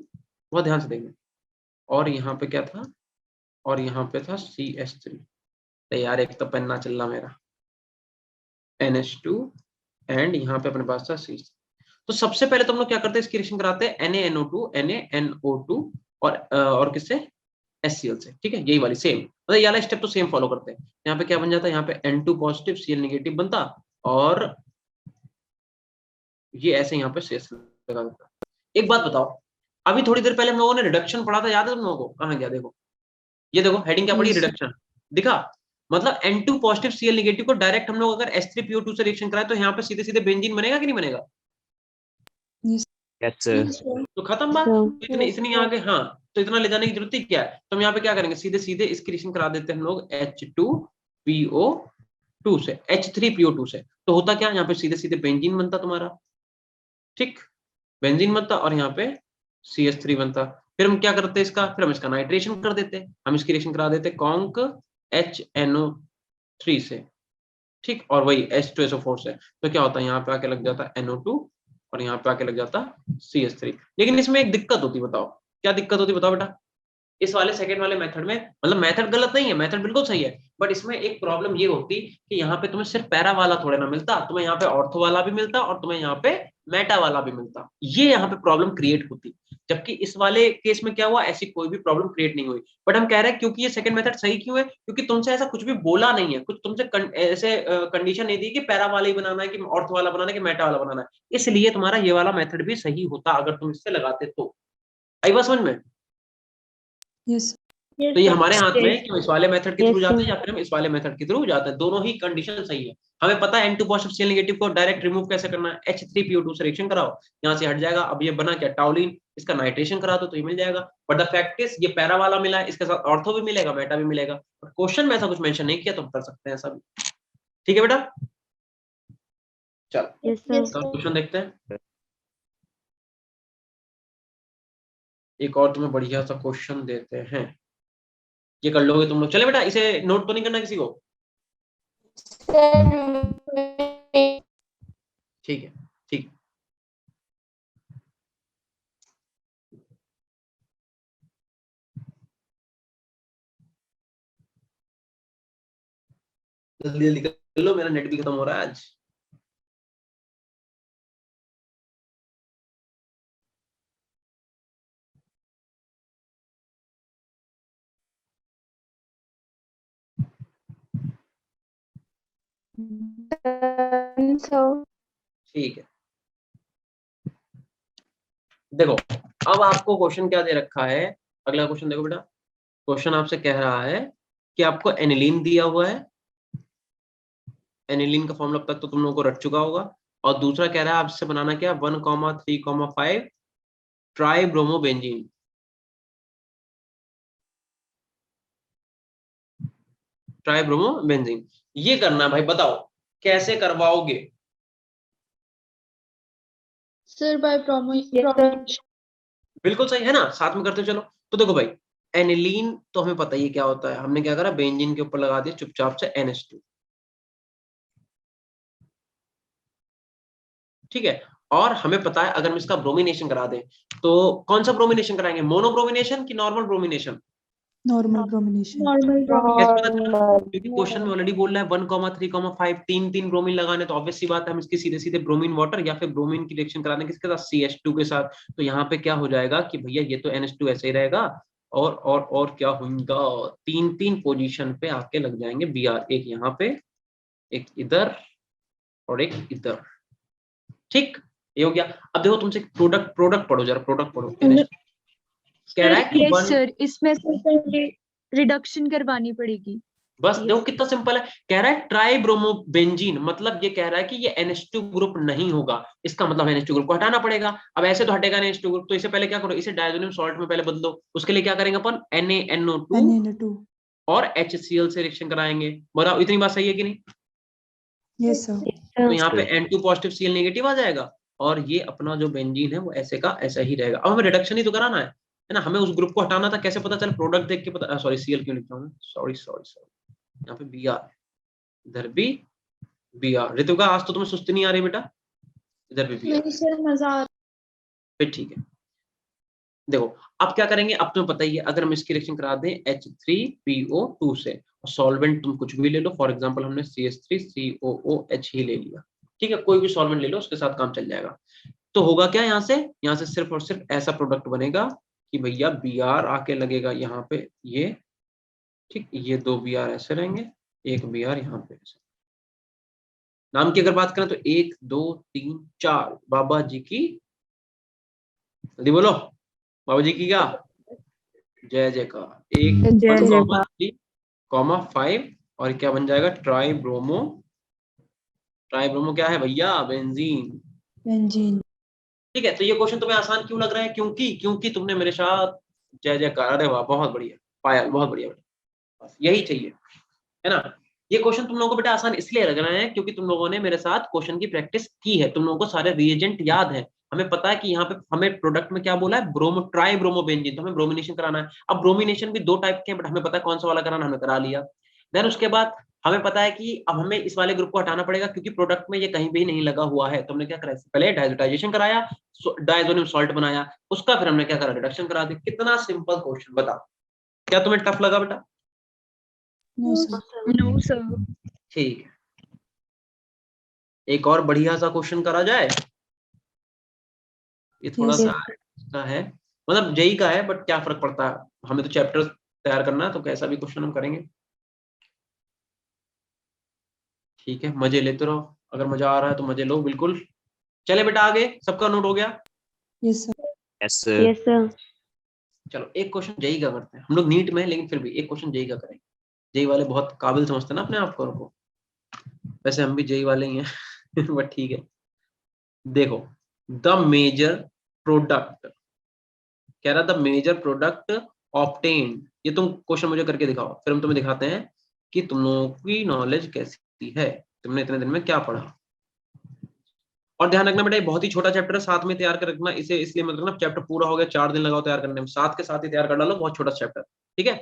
बहुत ध्यान से देखना, और यहाँ पे क्या था, और यहाँ पे था CH3। तो यार एक तो पेन ना चल रहा मेरा, NH2 एंड यहाँ पे अपने पास था CH3। तो सबसे पहले तुम लोग क्या करते हैं, इसकी रिएक्शन कराते हैं NaNO2 और किससे, HCl से। ठीक है, यही वाली सेम, मतलब ये वाला स्टेप तो सेम फॉलो करते हैं। यहाँ पे क्या बन जाता है, यहाँ पे N2 पॉजिटिव Cl नेगेटिव बनता, और ये ऐसे यहाँ पे CH लगा देता। एक बात बताओ, अभी थोड़ी देर पहले हम लोगों ने रिडक्शन पढ़ा था, याद है तुम लोगों को? कहाँ गया, देखो ये देखो हेडिंग क्या पड़ी,
Yes, sir.
रिडक्शन दिखा। मतलब N2 पॉजिटिव Cl नेगेटिव को डायरेक्ट हम लोग अगर H3PO2 से रिएक्शन कराए तो यहाँ पे सीधे सीधे बेंजीन बनेगा कि नहीं बनेगा?
Yes, sir.
तो खत्म बात, तो इतनी इतनी आगे, हाँ, तो इतना ले जाने की जरूरत ही क्या है? तो हम यहाँ पे क्या करेंगे, सीधे सीधे इसकी रिएक्शन करा देते हैं हम लोग H2PO2 से, H3PO2 से, तो होता क्या, यहाँ पे सीधे सीधे बेंजीन बनता तुम्हारा। ठीक, बेंजीन बनता और यहाँ पे CH3 बनता। फिर हम क्या करते हैं इसका, फिर हम इसका नाइट्रेशन कर देते, हम इसकी रिएक्शन करा देते कॉन्क HNO3 से। ठीक, और वही H2SO4 से, तो क्या होता है, यहाँ पे आके लग जाता NO2 और यहाँ पे आके लग जाता CH3। लेकिन इसमें एक दिक्कत होती, बताओ क्या दिक्कत होती, बताओ बेटा? इस वाले सेकंड वाले मेथड में, मतलब मेथड गलत नहीं है, मेथड बिल्कुल सही है, बट इसमें एक प्रॉब्लम ये होती कि यहाँ पे तुम्हें सिर्फ पैरा वाला थोड़ा ना मिलता, तुम्हें यहाँ पे ऑर्थो वाला भी मिलता और तुम्हें यहाँ पे मेटा वाला भी मिलता, ये यहाँ पे प्रॉब्लम क्रिएट होती। जबकि इस वाले केस में क्या हुआ, ऐसी कोई भी प्रॉब्लम क्रिएट नहीं हुई। बट हम कह रहे हैं क्योंकि ये सेकंड मेथड सही क्यों है, क्योंकि तुमसे ऐसा कुछ भी बोला नहीं है, कुछ तुमसे ऐसे कंडीशन नहीं दी कि पैरा वाला ही बनाना है कि ऑर्थो वाला बनाना है कि मेटा वाला बनाना है, इसलिए तुम्हारा ये वाला मेथड भी सही होता अगर तुम इससे लगाते तो। आई बात समझ में?
Yes,
तो ये हमारे हाथ में है
Yes.
कि हम इस वाले मेथड के थ्रू
Yes,
जाते हैं
sir.
या फिर हम इस वाले मेथड के थ्रू जाते हैं, दोनों ही कंडीशन सही है। हमें पता है N2 पॉजिटिव Cl नेगेटिव को डायरेक्ट रिमूव कैसे करना है, H3PO2 से रिएक्शन कराओ, यहाँ से हट जाएगा। अब ये बना क्या, टाउलिन, इसका नाइट्रेशन करा दो तो ये मिल जाएगा। बट द फैक्ट इज ये पैरा वाला मिला है, इसके साथ ऑर्थो भी मिलेगा, मेटा भी मिलेगा। क्वेश्चन में ऐसा कुछ मेंशन नहीं किया, तो हम कर सकते हैं ऐसा भी। ठीक है बेटा, चलो
Yes, sir.
क्वेश्चन देखते हैं। एक और तुम्हें बढ़िया सा क्वेश्चन देते हैं, ये कर लोगे तुम लोग। चले बेटा, इसे नोट तो नहीं करना किसी को?
Sir,
ठीक है, ठीक। जल्दी जल्दी कर लो, मेरा नेट भी खत्म हो रहा है आज।
so
ठीक है, देखो अब आपको क्वेश्चन क्या दे रखा है। अगला क्वेश्चन देखो बेटा, क्वेश्चन आपसे कह रहा है कि आपको एनिलीन दिया हुआ है, एनिलीन का फॉर्मूला अब तक तो तुम लोगों को रट चुका होगा। और दूसरा कह रहा है आपसे बनाना क्या, 1,3,5 ट्राइब्रोमोबेंजीन। ट्राइब्रोमोबेंजीन ये करना है भाई, बताओ कैसे करवाओगे?
Sir by bromination.
बिल्कुल सही है ना, साथ में करते चलो। तो देखो भाई, एनिलीन तो हमें पता ही है क्या होता है, हमने क्या करा, बेंजीन के ऊपर लगा दिया चुपचाप से NH2। ठीक है, और हमें पता है अगर हम इसका ब्रोमिनेशन करा दें तो कौन सा ब्रोमिनेशन कराएंगे, मोनोब्रोमिनेशन कि normal bromination?
Normal bromination.
Normal
कैसे पता चला? क्योंकि क्वेश्चन में ऑलरेडी बोल रहा है 1,3,5 तीन ब्रोमीन लगाने, तो ऑब्वियस सी बात है हम इसकी सीधे सीधे ब्रोमीन वाटर या फिर ब्रोमीन की रिएक्शन कराने किसके साथ, CH2 के साथ। तो यहाँ पे क्या हो जाएगा कि भैया ये तो NH2 ऐसे ही रहेगा, और क्या होगा, तीन पोजीशन पे आके लग जाएंगे Br, एक यहाँ पे, एक इधर और एक इधर। ठीक, ये हो गया। अब देखो तुमसे प्रोडक्ट पढ़ो जरा, प्रोडक्ट पढ़ो। कह रहा है कि
यस सर, इसमें से पहले रिडक्शन करवानी पड़ेगी।
बस देखो कितना सिंपल है। कह रहा है ट्राइब्रोमोबेंजीन, मतलब ये कह रहा है कि ये NH2 ग्रुप नहीं होगा, इसका मतलब NH2 ग्रुप को हटाना पड़ेगा। अब ऐसे तो हटेगा NH2 ग्रुप, तो इसे पहले क्या करो, इसे डायजोनियम सॉल्ट में पहले बदलो। उसके लिए क्या करेंगे अपन, NaNO2
NaNO2।
और HCl से रिएक्शन कराएंगे। बताओ इतनी बात सही है कि नहीं?
Yes sir.
तो यहाँ पे N2 पॉजिटिव Cl नेगेटिव आ जाएगा, और ये अपना जो बेंजीन है वो ऐसे का ऐसा ही रहेगा। अब हमें रिडक्शन ही तो कराना है ना, हमें उस ग्रुप को हटाना था। कैसे पता चल, प्रोडक्ट देख के पता, सॉरी Cl क्यों लिख रहा हूँ, सॉरी यहाँ पे Br, इधर भी Br। ऋतुका आज तो तुम्हें सुस्ती नहीं आ रही बेटा, इधर भी Br।
नहीं सर, मजा आ
फिर ठीक है, देखो अब क्या करेंगे, अब तुम्हें पता ही है, अगर हम इसकी रिएक्शन करा दें H3PO2 से, और सॉल्वेंट तुम कुछ भी ले लो, फॉर एग्जांपल हमने CH3COOH ही ले लिया। ठीक है, कोई भी सॉल्वेंट ले लो, उसके साथ काम चल जाएगा। तो होगा क्या, यहाँ से सिर्फ और सिर्फ ऐसा प्रोडक्ट बनेगा कि भैया Br आके लगेगा यहाँ पे, ये ठीक, ये 2 Br ऐसे रहेंगे, एक Br यहाँ पे ऐसे। नाम की अगर बात करें तो 1 2 3 4 बाबा जी की, जल्दी बोलो, बाबा जी की क्या, जय जयकार। 1,3,5 और क्या बन जाएगा, ट्राइब्रोमो क्या है भैया, बेंजीन।
बेंजीन।
ठीक है, तो ये क्वेश्चन तुम्हें आसान क्यों लग रहा है, क्योंकि तुमने मेरे साथ जय जयकार, अरे वाह बहुत बढ़िया पायल, बहुत बढ़िया बेटा, बस यही चाहिए, है ना। ये क्वेश्चन तुम लोगों को बेटा आसान इसलिए लग रहा है क्योंकि तुम लोगों ने मेरे साथ क्वेश्चन की प्रैक्टिस की है, तुम लोगों को सारे रिएजेंट याद है। हमें पता है कि यहाँ पे हमें प्रोडक्ट में क्या बोला है, ट्राइब्रोमोबेंजीन, तो हमें ब्रोमिनेशन कराना है। अब ब्रोमिनेशन भी 2 टाइप के हैं, बट हमें पता है कौन सा वाला कराना, हमें करा लिया। देन उसके बाद हमें पता है कि अब हमें इस वाले ग्रुप को हटाना पड़ेगा क्योंकि प्रोडक्ट में ये कहीं भी नहीं लगा हुआ है। तो हमने क्या करा, पहले डायजोटाइजेशन कराया, डायजोनियम सॉल्ट बनाया, उसका फिर हमने क्या करा, रिडक्शन करा दी। कितना सिंपल क्वेश्चन, बताओ क्या तुम्हें टफ लगा बेटा?
No sir.
No sir.
ठीक है, एक और बढ़िया सा क्वेश्चन करा जाए। ये थोड़ा
Yes,
सा इसका है, मतलब जेई का है, बट क्या फर्क पड़ता है, हमें तो चैप्टर तैयार करना है, तो कैसा भी क्वेश्चन हम करेंगे। ठीक है, मजे लेते रहो, अगर मजा आ रहा है तो मजे लो बिल्कुल। चले बेटा आगे, सबका नोट हो गया?
Yes sir.
Yes, sir.
Yes, sir.
चलो एक क्वेश्चन जेई का करते हैं, हम लोग नीट में, लेकिन फिर भी एक क्वेश्चन जेई का करेंगे। जेई वाले बहुत काबिल समझते हैं ना अपने आप को, वैसे हम भी जेई वाले ही हैं बट ठीक है। देखो द मेजर प्रोडक्ट कह रहा, द मेजर प्रोडक्ट ऑब्टेन्ड, ये तुम क्वेश्चन मुझे करके दिखाओ, फिर हम तुम्हें दिखाते हैं कि तुम लोगों की नॉलेज कैसी है, तुमने इतने दिन में क्या पढ़ा। और ध्यान रखना बेटा, ये बहुत ही छोटा चैप्टर है, साथ में तैयार कर रखना इसे, इसलिए मत रखना चैप्टर पूरा हो गया 4 दिन लगाओ तैयार करने में, साथ के साथ ही तैयार कर डालो, बहुत छोटा चैप्टर, ठीक है।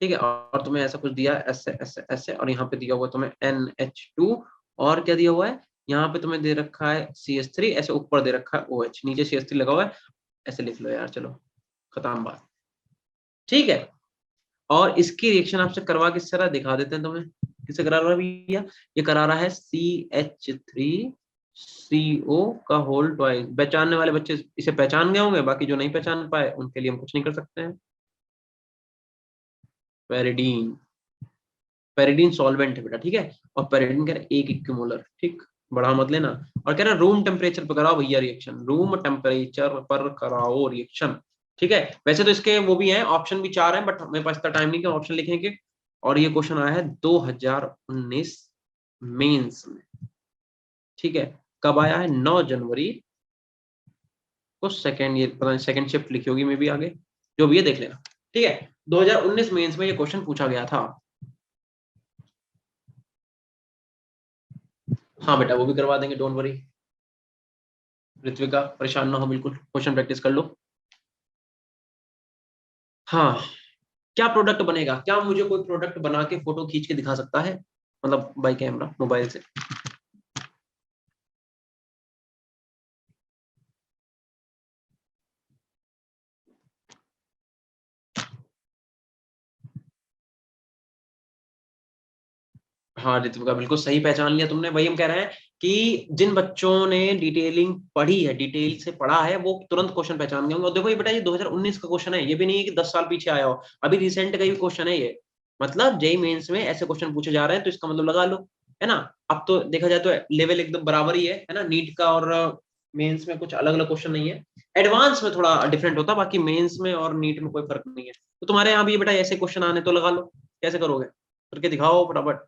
ठीक है, और तुम्हें ऐसा कुछ दिया ऐसे ऐसे ऐसे, और यहाँ पे दिया हुआ तुम्हें NH2, और क्या दिया हुआ है यहाँ पे तुम्हें दे रखा है CH3, ऐसे ऊपर दे रखा है OH, नीचे CH3 लगा हुआ है, ऐसे लिख लो यार, चलो खत्म बात, ठीक है। और इसकी रिएक्शन आपसे करवा किस तरह दिखा देते हैं तुम्हें, किससे करा रहा है भैया, ये करा रहा है CH3CO का होल ट्वाइस। पहचानने वाले बच्चे इसे पहचान गए होंगे, बाकी जो नहीं पहचान पाए उनके लिए हम कुछ नहीं कर सकते हैं। पेरिडीन, पेरिडीन सॉल्वेंट है बेटा, ठीक है, और पेरिडीन कह रहा है 1 इक्विमोलर, ठीक, बड़ा मत लेना। और कह रहा है रूम टेम्परेचर पर कराओ भैया रिएक्शन, रूम टेम्परेचर पर कराओ रिएक्शन, ठीक है। वैसे तो इसके वो भी हैं, ऑप्शन भी 4 हैं, बट मेरे पास इतना टाइम नहीं कि ऑप्शन लिखेंगे। और ये क्वेश्चन आया है 2019 मेंस में, ठीक है। कब आया है? 9 जनवरी को, सेकेंड, ये पता नहीं सेकेंड शिफ्ट लिखी होगी मे भी आगे, जो भी है देख लेना, ठीक है। 2019 मेंस में ये क्वेश्चन पूछा गया था। हाँ बेटा वो भी करवा देंगे, डोंट वरी ऋत्विका, परेशान ना हो बिल्कुल, क्वेश्चन प्रैक्टिस कर लो। हाँ, क्या प्रोडक्ट बनेगा, क्या मुझे कोई प्रोडक्ट बना के फोटो खींच के दिखा सकता है, मतलब बाय कैमरा मोबाइल से? हाँ ऋत्विका बिल्कुल सही पहचान लिया तुमने, वही हम कह रहे हैं कि जिन बच्चों ने डिटेलिंग पढ़ी है, डिटेल से पढ़ा है, वो तुरंत क्वेश्चन पहचान गए होंगे। और देखो ये बेटा ये 2019 का क्वेश्चन है, ये भी नहीं है कि 10 साल पीछे आया हो, अभी रिसेंट का ही क्वेश्चन है ये। मतलब जेईई मेंस में ऐसे क्वेश्चन पूछे जा रहे हैं, तो इसका मतलब लगा लो, है ना। अब तो देखा जाए तो लेवल एकदम बराबर ही है ना, नीट का और मेंस में कुछ अलग अलग क्वेश्चन नहीं है, एडवांस में थोड़ा डिफरेंट होता, बाकी मेंस में और नीट में कोई फर्क नहीं है। तो तुम्हारे यहाँ भी बेटा ऐसे क्वेश्चन आने तो लगा लो, कैसे करोगे करके दिखाओ फटाफट।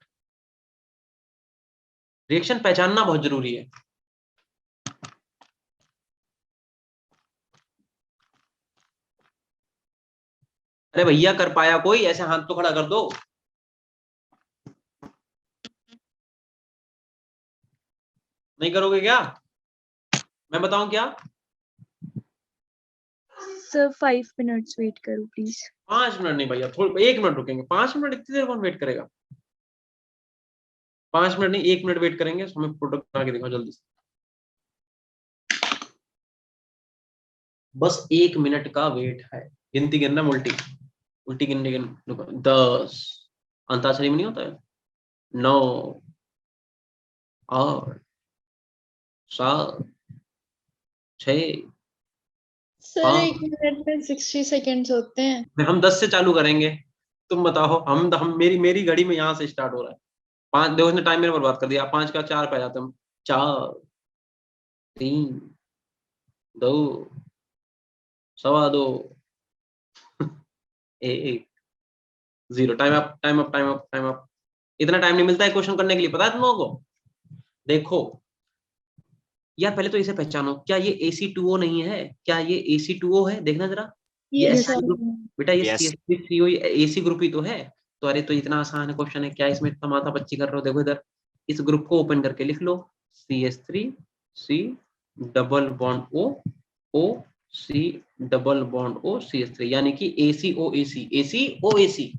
रिएक्शन पहचानना बहुत जरूरी है। अरे भैया कर पाया कोई? ऐसे हाथ तो खड़ा कर दो। नहीं करोगे क्या? मैं बताऊं क्या?
सर 5 मिनट्स वेट करो प्लीज।
5 मिनट नहीं भैया, थोड़ा 1 मिनट रुकेंगे। 5 मिनट इतनी देर कौन वेट करेगा? 5 मिनट नहीं 1 मिनट वेट करेंगे। हमें प्रोडक्ट बना के दिखाओ जल्दी से, बस 1 मिनट का वेट है। गिनती गिनना, उल्टी उल्टी गिनने गिन 10, अंताक्षरी में नहीं होता है, 9, 8, 7, 6,
सर 1 मिनट में 60 सेकेंड्स होते हैं।
हम 10 से चालू करेंगे, तुम बताओ। हम मेरी घड़ी में यहाँ से स्टार्ट हो रहा है। 5, देखो उसने टाइम मेरा बर्बाद कर दिया। 5 का 4 पे आ जाते हम, 4, 3, 2, 2:15, 1, 0। Time up time up time up time up. इतना टाइम नहीं मिलता है क्वेश्चन करने के लिए, पता है तुम लोगों को। देखो यार पहले तो इसे पहचानो, क्या ये AC2O नहीं है? क्या ये AC2O है? देखना जरा, ये
Yes,
ऐसा
sir.
ग्रुप बेटा, ये
Yes.
CH3CO AC ग्रुप ही तो है। तो अरे तो इतना आसान है क्वेश्चन है, क्या इसमें इतना माथा पच्ची कर रहे हो? देखो इधर इस ग्रुप को ओपन करके लिख लो, CH3C double bond O C double bond O CH3, यानी कि ACOAC,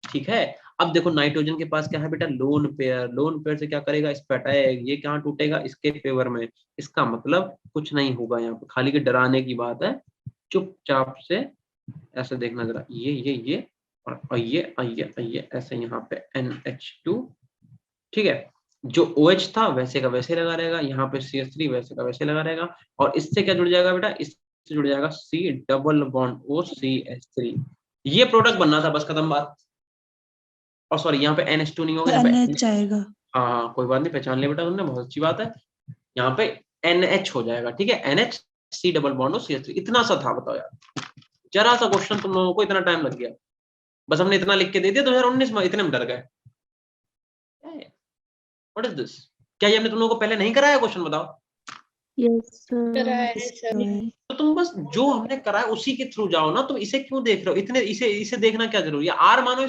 ठीक है। अब देखो नाइट्रोजन के पास क्या है बेटा? Lone pair. लोन पेयर से क्या करेगा? इस पे अटैक, ये कहाँ टूटेगा? इसके फेवर में। इसका मतलब कुछ नहीं होगा यहाँ पे, खाली के डराने की बात है। चुपचाप से ऐसे देखना जरा, ये और ये ऐसे यहाँ पे NH2, ठीक है। जो OH था वैसे का वैसे लगा रहेगा, यहाँ पे CH3 वैसे का वैसे लगा रहेगा, और इससे क्या जुड़ जाएगा बेटा? इससे जुड़ जाएगा C double bond O CH3। ये प्रोडक्ट बनना था, बस खत्म बात। और सॉरी यहाँ पे NH2 नहीं होगा, यहाँ पे
NH आएगा।
हाँ कोई बात नहीं, पहचान लिया बेटा तुमने, बहुत अच्छी बात है। यहाँ पे NH हो जाएगा, ठीक है, NH C डबल बॉन्ड और CH3, इतना सा था, बताओ यार, जरा सा क्वेश्चन, तुम लोगों को इतना टाइम लग गया, बस हमने इतना लिख के दे दिया 2019 में, इतने में डर गए। What is this? क्या ये हमने तुम लोगों को पहले नहीं कराया क्वेश्चन, बताओ?
Yes, sir.
कराया है सर।
तो तुम बस जो हमने कराया उसी के थ्रू जाओ ना, तुम इसे क्यों देख रहे हो इतने, इसे देखना क्या जरूरी है? आर मानो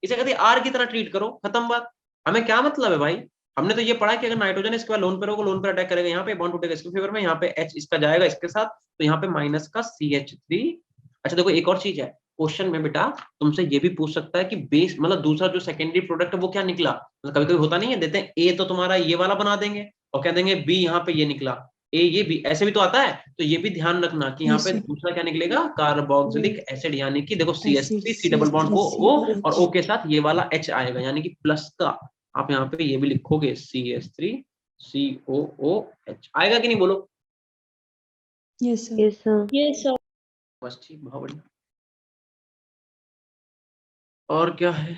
इसे कहते आर की तरह ट्रीट करो, खत्म बात। हमें क्या मतलब है भाई, हमने तो ये पढ़ा कि अगर नाइट्रोजन इसके बाद लोन पे होगा, लोन पर अटैक करेगा, यहाँ पे बॉन्ड टूटेगा इसके फेवर में, यहाँ पे H इसका जाएगा इसके साथ, तो यहाँ पे माइनस का CH3। अच्छा देखो एक और चीज है, क्वेश्चन में बेटा तुमसे ये भी पूछ सकता है कि बेस मतलब दूसरा जो सेकेंडरी प्रोडक्ट है वो क्या निकला, मतलब कभी कभी होता नहीं है, देते हैं A तो तुम्हारा ये वाला बना देंगे और कह देंगे B यहाँ पे ये निकला, A ये B, ऐसे भी तो आता है, तो ये भी ध्यान रखना कि यहाँ पे दूसरा क्या निकलेगा, कार्बोक्सिलिक एसिड, यानी कि देखो CH3 C डबल बॉन्ड को O और O के साथ ये वाला H आएगा, यानी कि प्लस का आप यहाँ पे ये भी लिखोगे CH3 COOH, आएगा कि नहीं बोलो?
Yes, sir.
Yes, sir.
Yes sir.
बस ठीक, बहुत बढ़िया। और क्या है,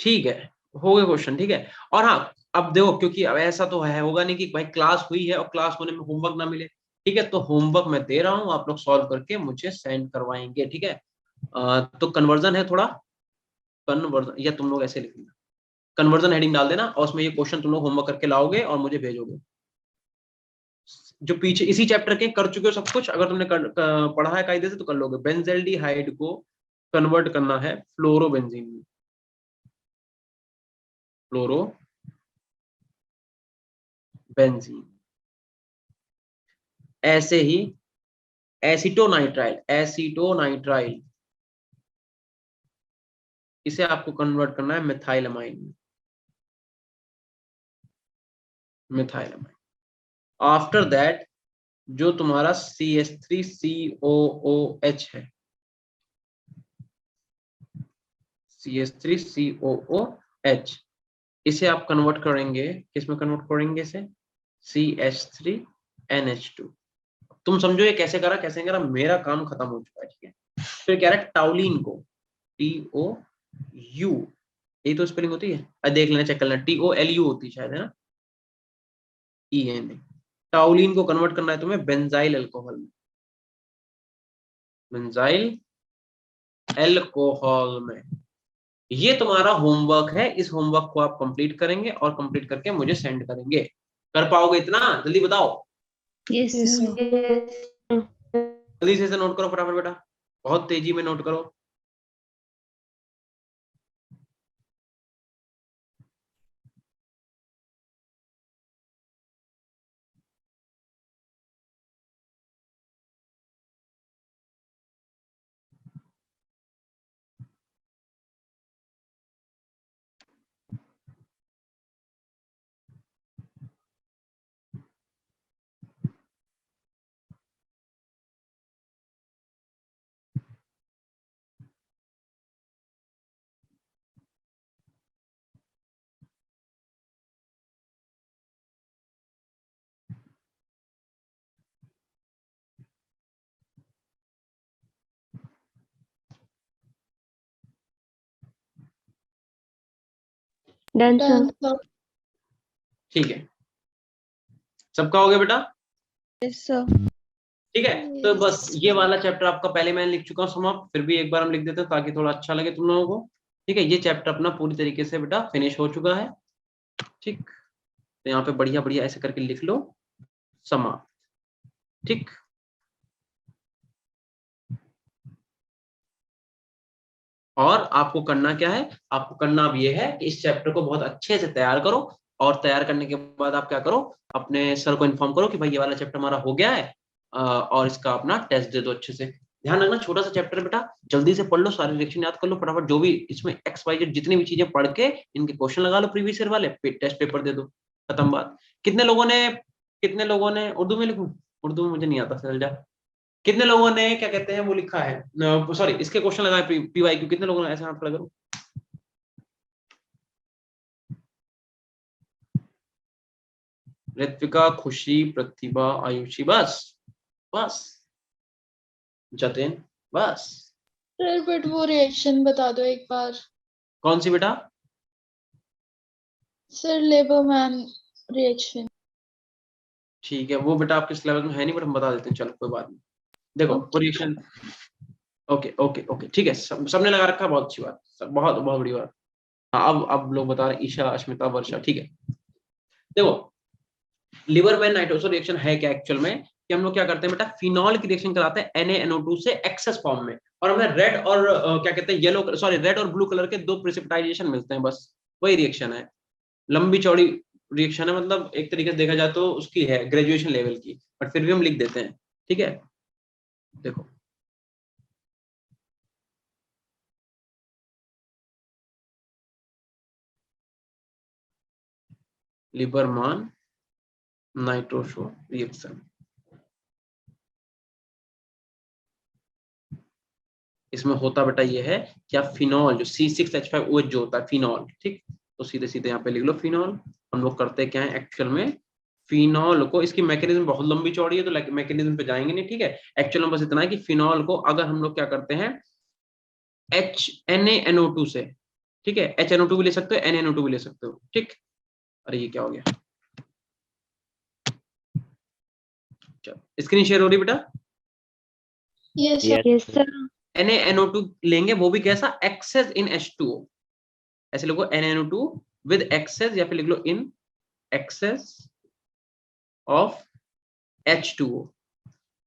ठीक है, हो गया क्वेश्चन, ठीक है। और हाँ अब देखो, क्योंकि अब ऐसा तो है होगा नहीं कि भाई क्लास हुई है और क्लास होने में होमवर्क ना मिले, ठीक है, तो होमवर्क मैं दे रहा हूँ, आप लोग सॉल्व करके मुझे सेंड करवाएंगे, ठीक है। तो कन्वर्जन है थोड़ा, कन्वर्जन या तुम लोग ऐसे लिखना, कन्वर्जन हेडिंग डाल देना और उसमें ये क्वेश्चन तुम लोग होमवर्क करके लाओगे और मुझे भेजोगे। जो पीछे इसी चैप्टर के कर चुके हो सब कुछ, अगर तुमने पढ़ा है कायदे से तो कर लोगे। बेंजल्डिहाइड को कन्वर्ट करना है फ्लोरोबेंजीन में, फ्लोरो बेंजीन, ऐसे ही एसीटोनाइट्राइल इसे आपको कन्वर्ट करना है मिथाइलमाइन में, मिथाइलमाइन। आफ्टर दैट जो तुम्हारा CH3COOH है, CH3COOH, इसे आप कन्वर्ट करेंगे, किसमें कन्वर्ट करेंगे इसे, CH3NH2। तुम समझो ये कैसे करा, कैसे करा, मेरा काम खत्म हो चुका है, ठीक है। फिर कह रहा है टाउलिन को, TOU, यही तो स्पेलिंग होती है, देख लेना, चेक कर लेना, TOLU होती है शायद, है ना, ENA। टाउलिन को कन्वर्ट करना है तुम्हें बेंजाइल अल्कोहल में, बेंजाइल अल्कोहल में। ये तुम्हारा होमवर्क है, इस होमवर्क को आप कंप्लीट करेंगे और कंप्लीट करके मुझे सेंड करेंगे। कर पाओगे इतना? जल्दी बताओ,
Yes, sir.
Yes.
जल्दी से नोट करो फटाफट बेटा, बहुत तेजी में नोट करो।
Done, sir.
Done sir.
ठीक है, सबका हो गया बेटा?
Yes, sir.
ठीक है, तो बस ये वाला चैप्टर आपका पहले मैंने लिख चुका हूँ समाप्त, फिर भी एक बार हम लिख देते हैं ताकि थोड़ा अच्छा लगे तुम लोगों को, ठीक है। ये चैप्टर अपना पूरी तरीके से बेटा फिनिश हो चुका है, ठीक। तो यहाँ पे बढ़िया बढ़िया ऐसे करके लिख लो समाप्त, ठीक। और आपको करना क्या है, आपको करना अब ये है कि इस चैप्टर को बहुत अच्छे से तैयार करो, और तैयार करने के बाद आप क्या करो, अपने सर को इन्फॉर्म करो कि भाई ये वाला चैप्टर हमारा हो गया है, और इसका अपना टेस्ट दे दो अच्छे से। ध्यान रखना, छोटा सा चैप्टर बेटा, जल्दी से पढ़ लो, सारे रिएक्शन याद कर लो फटाफट, जो भी इसमें XYZ जितनी भी चीजें पढ़ के इनके क्वेश्चन लगा लो प्रीवियस ईयर वाले, टेस्ट पेपर दे दो, खत्म बात। कितने लोगों ने उर्दू में लिखूं? उर्दू में मुझे नहीं आता, चल जा। कितने लोगों ने क्या कहते हैं वो लिखा है, सॉरी इसके क्वेश्चन लगाए PYQ, कितने लोगों ने, ऐसे हाथ खड़ा करो। ऋत्विका, खुशी, प्रतिभा, आयुषी, बस जतिन, बस।
सर बट वो रिएक्शन बता दो एक बार।
कौन सी बेटा?
Sir Liebermann reaction.
ठीक है, वो बेटा आपके सिलेबस में है नहीं, बट हम बता देते हैं, चलो कोई बात नहीं। देखो रिएक्शन, ओके ओके ओके ठीक है, सबने लगा रखा, बहुत अच्छी बात, बहुत बहुत बड़ी बात। हाँ, अब लोग बता रहे हैं, ईशा, अश्मिता, वर्षा, ठीक है। देखो लिवर में नाइट्रोसो रिएक्शन है क्या एक्चुअल में, कि हम लोग क्या करते हैं बेटा, फिनॉल की रिएक्शन कराते हैं NaNO2 से एक्सेस फॉर्म में, और हमें रेड और क्या कहते हैं येलो, सॉरी रेड और ब्लू कलर के दो प्रेसिपिटाइजेशन मिलते हैं, बस वही रिएक्शन है। लंबी चौड़ी रिएक्शन है, मतलब एक तरीके से देखा जाए तो उसकी है ग्रेजुएशन लेवल की, बट फिर भी हम लिख देते हैं, ठीक है। देखो लिबरमान नाइट्रोसो रिएक्शन, इसमें होता बेटा ये है क्या, फिनॉल जो C6H5OH जो होता है फिनॉल, ठीक, तो सीधे सीधे यहाँ पे लिख लो फिनॉल। हम लोग करते क्या है एक्चुअल में, फिनॉल को, इसकी मैकेनिज्म बहुत लंबी चौड़ी है तो मैकेनिज्म पे जाएंगे नहीं, ठीक है। एक्चुअल में बस इतना है कि फिनॉल को अगर हम लोग क्या करते हैं NaNO2 से, ठीक है, HNO2 भी ले सकते हो, NaNO2 भी ले सकते हो, ठीक। अरे ये क्या हो गया, चलो स्क्रीन शेयर हो रही बेटा।
Yes, sir.
Yes, sir.
NaNO2 लेंगे, वो भी कैसा, एक्सेस इन H2O, ऐसे लिखो NaNO2 विद एक्सेस, या फिर लिख लो इन एक्सेस ऑफ H2O।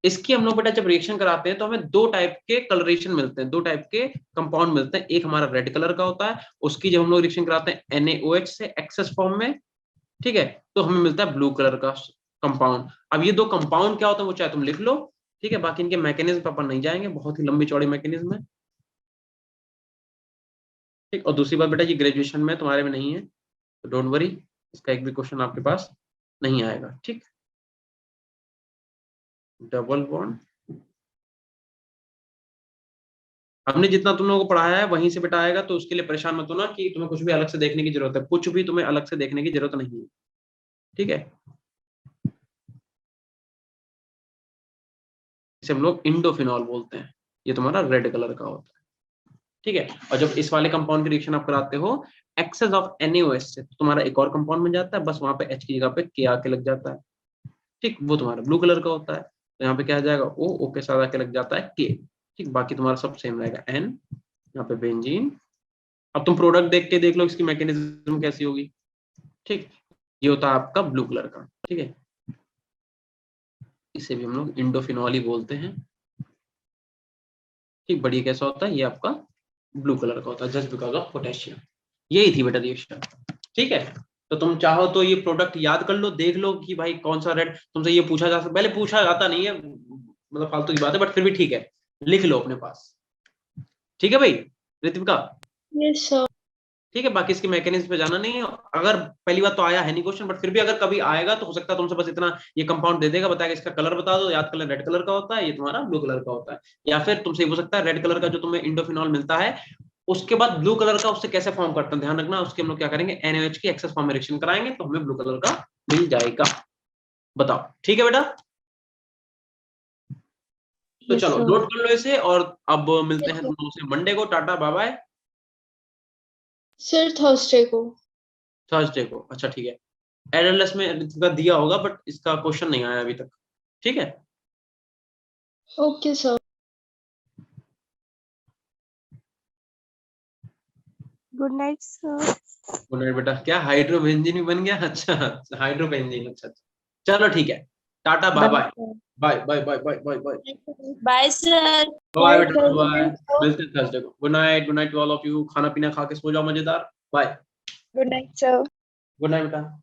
इसकी हम लोग बेटा जब रिएक्शन कराते हैं तो हमें दो टाइप के कलरेशन मिलते हैं, दो टाइप के कंपाउंड मिलते हैं। एक हमारा रेड कलर का होता है, उसकी जब हम लोग रिएक्शन कराते हैं NaOH से एक्सेस फॉर्म में, ठीक है, तो हमें मिलता है ब्लू कलर का कंपाउंड। अब ये दो कंपाउंड क्या होता है वो चाहे तुम लिख लो, ठीक है, बाकी इनके मैकेनिज्म पर अपन नहीं जाएंगे, बहुत ही लंबी चौड़ी मैकेनिज्म है, ठीक। और दूसरी बात बेटा ये ग्रेजुएशन में तुम्हारे में नहीं है, तो डोंट वरी, इसका एक भी क्वेश्चन आपके पास नहीं आएगा, ठीक। डबल बॉन्ड हमने जितना तुम लोगों को पढ़ाया है वहीं से बेटा आएगा, तो उसके लिए परेशान मत होना कि तुम्हें कुछ भी अलग से देखने की जरूरत है, कुछ भी तुम्हें अलग से देखने की जरूरत नहीं है, ठीक है। इसे हम लोग इंडोफिनॉल बोलते हैं, ये तुम्हारा रेड कलर का होता है, ठीक है। और जब इस वाले कंपाउंड की रिएक्शन आप कराते हो एक्सेस ऑफ NaOH से, तो तुम्हारा एक और कंपाउंड बन जाता है, बस वहां पे H की जगह पे K आके लग जाता है, ठीक, वो तुम्हारा ब्लू कलर का होता है। तो यहाँ पे क्या आ जाएगा, O के साथ आके लग जाता है K, ठीक, बाकी तुम्हारा सब सेम रहेगा N, यहाँ पे बेंजीन। अब तुम प्रोडक्ट देख के देख लो इसकी मैकेनिज्म कैसी होगी, ठीक। ये होता है आपका ब्लू कलर का, ठीक है, इसे भी हम लोग इंडोफिनॉल ही बोलते हैं, ठीक। बढ़िया कैसा होता है, ये आपका ब्लू कलर का होता है जस्ट बिकॉज ऑफ पोटेशियम। यही थी बेटा रिएक्शन, ठीक है। तो तुम चाहो तो ये प्रोडक्ट याद कर लो, देख लो कि भाई कौन सा रेड, तुमसे ये पूछा जा सकता, पहले पूछा जाता नहीं है, मतलब फालतू की बात है, बट फिर भी ठीक है, लिख लो अपने पास, ठीक है भाई ऋतिका।
Yes, sir.
ठीक है, बाकी इसके मैकेनिज्म पे जाना नहीं है। अगर पहली बार तो आया है नहीं क्वेश्चन, बट फिर भी अगर कभी आएगा तो हो सकता है तुमसे बस इतना ये कंपाउंड दे देगा, बताएगा इसका कलर बता दो, याद कलर रेड कलर का होता है, ये तुम्हारा ब्लू कलर का होता है। या फिर तुमसे ये हो सकता है रेड कलर का जो तुम्हें इंडोफिनॉल मिलता है, उसके बाद ब्लू कलर का उससे कैसे फॉर्म करते हैं, ध्यान रखना, उसके हम लोग क्या करेंगे NaOH की एक्सेस फॉर्म में रिएक्शन कराएंगे तो हमें ब्लू कलर का मिल जाएगा। बताओ, ठीक है बेटा, तो चलो नोट कर लो इसे, और अब मिलते हैं तुम लोगों से मंडे को, tata bye bye.
Sir Thursday को।
थर्सडे को, अच्छा ठीक है। एलएलएस में ऋतिका दिया होगा, बट इसका क्वेश्चन नहीं आया अभी तक, ठीक है।
Okay sir.
Good night, sir.
Good night बेटा। क्या हाइड्रोबेंजीन भी बन गया, अच्छा हाइड्रोबेंजीन, अच्छा चलो ठीक है, tata bye bye bye bye bye bye bye bye
Bye, sir.
Bye बेटा, बाय, मिलते हैं थर्सडे को। Good night to all of you, खाना पीना खा के सो जाओ मजेदार, bye,
Good night, sir.
Good night बेटा।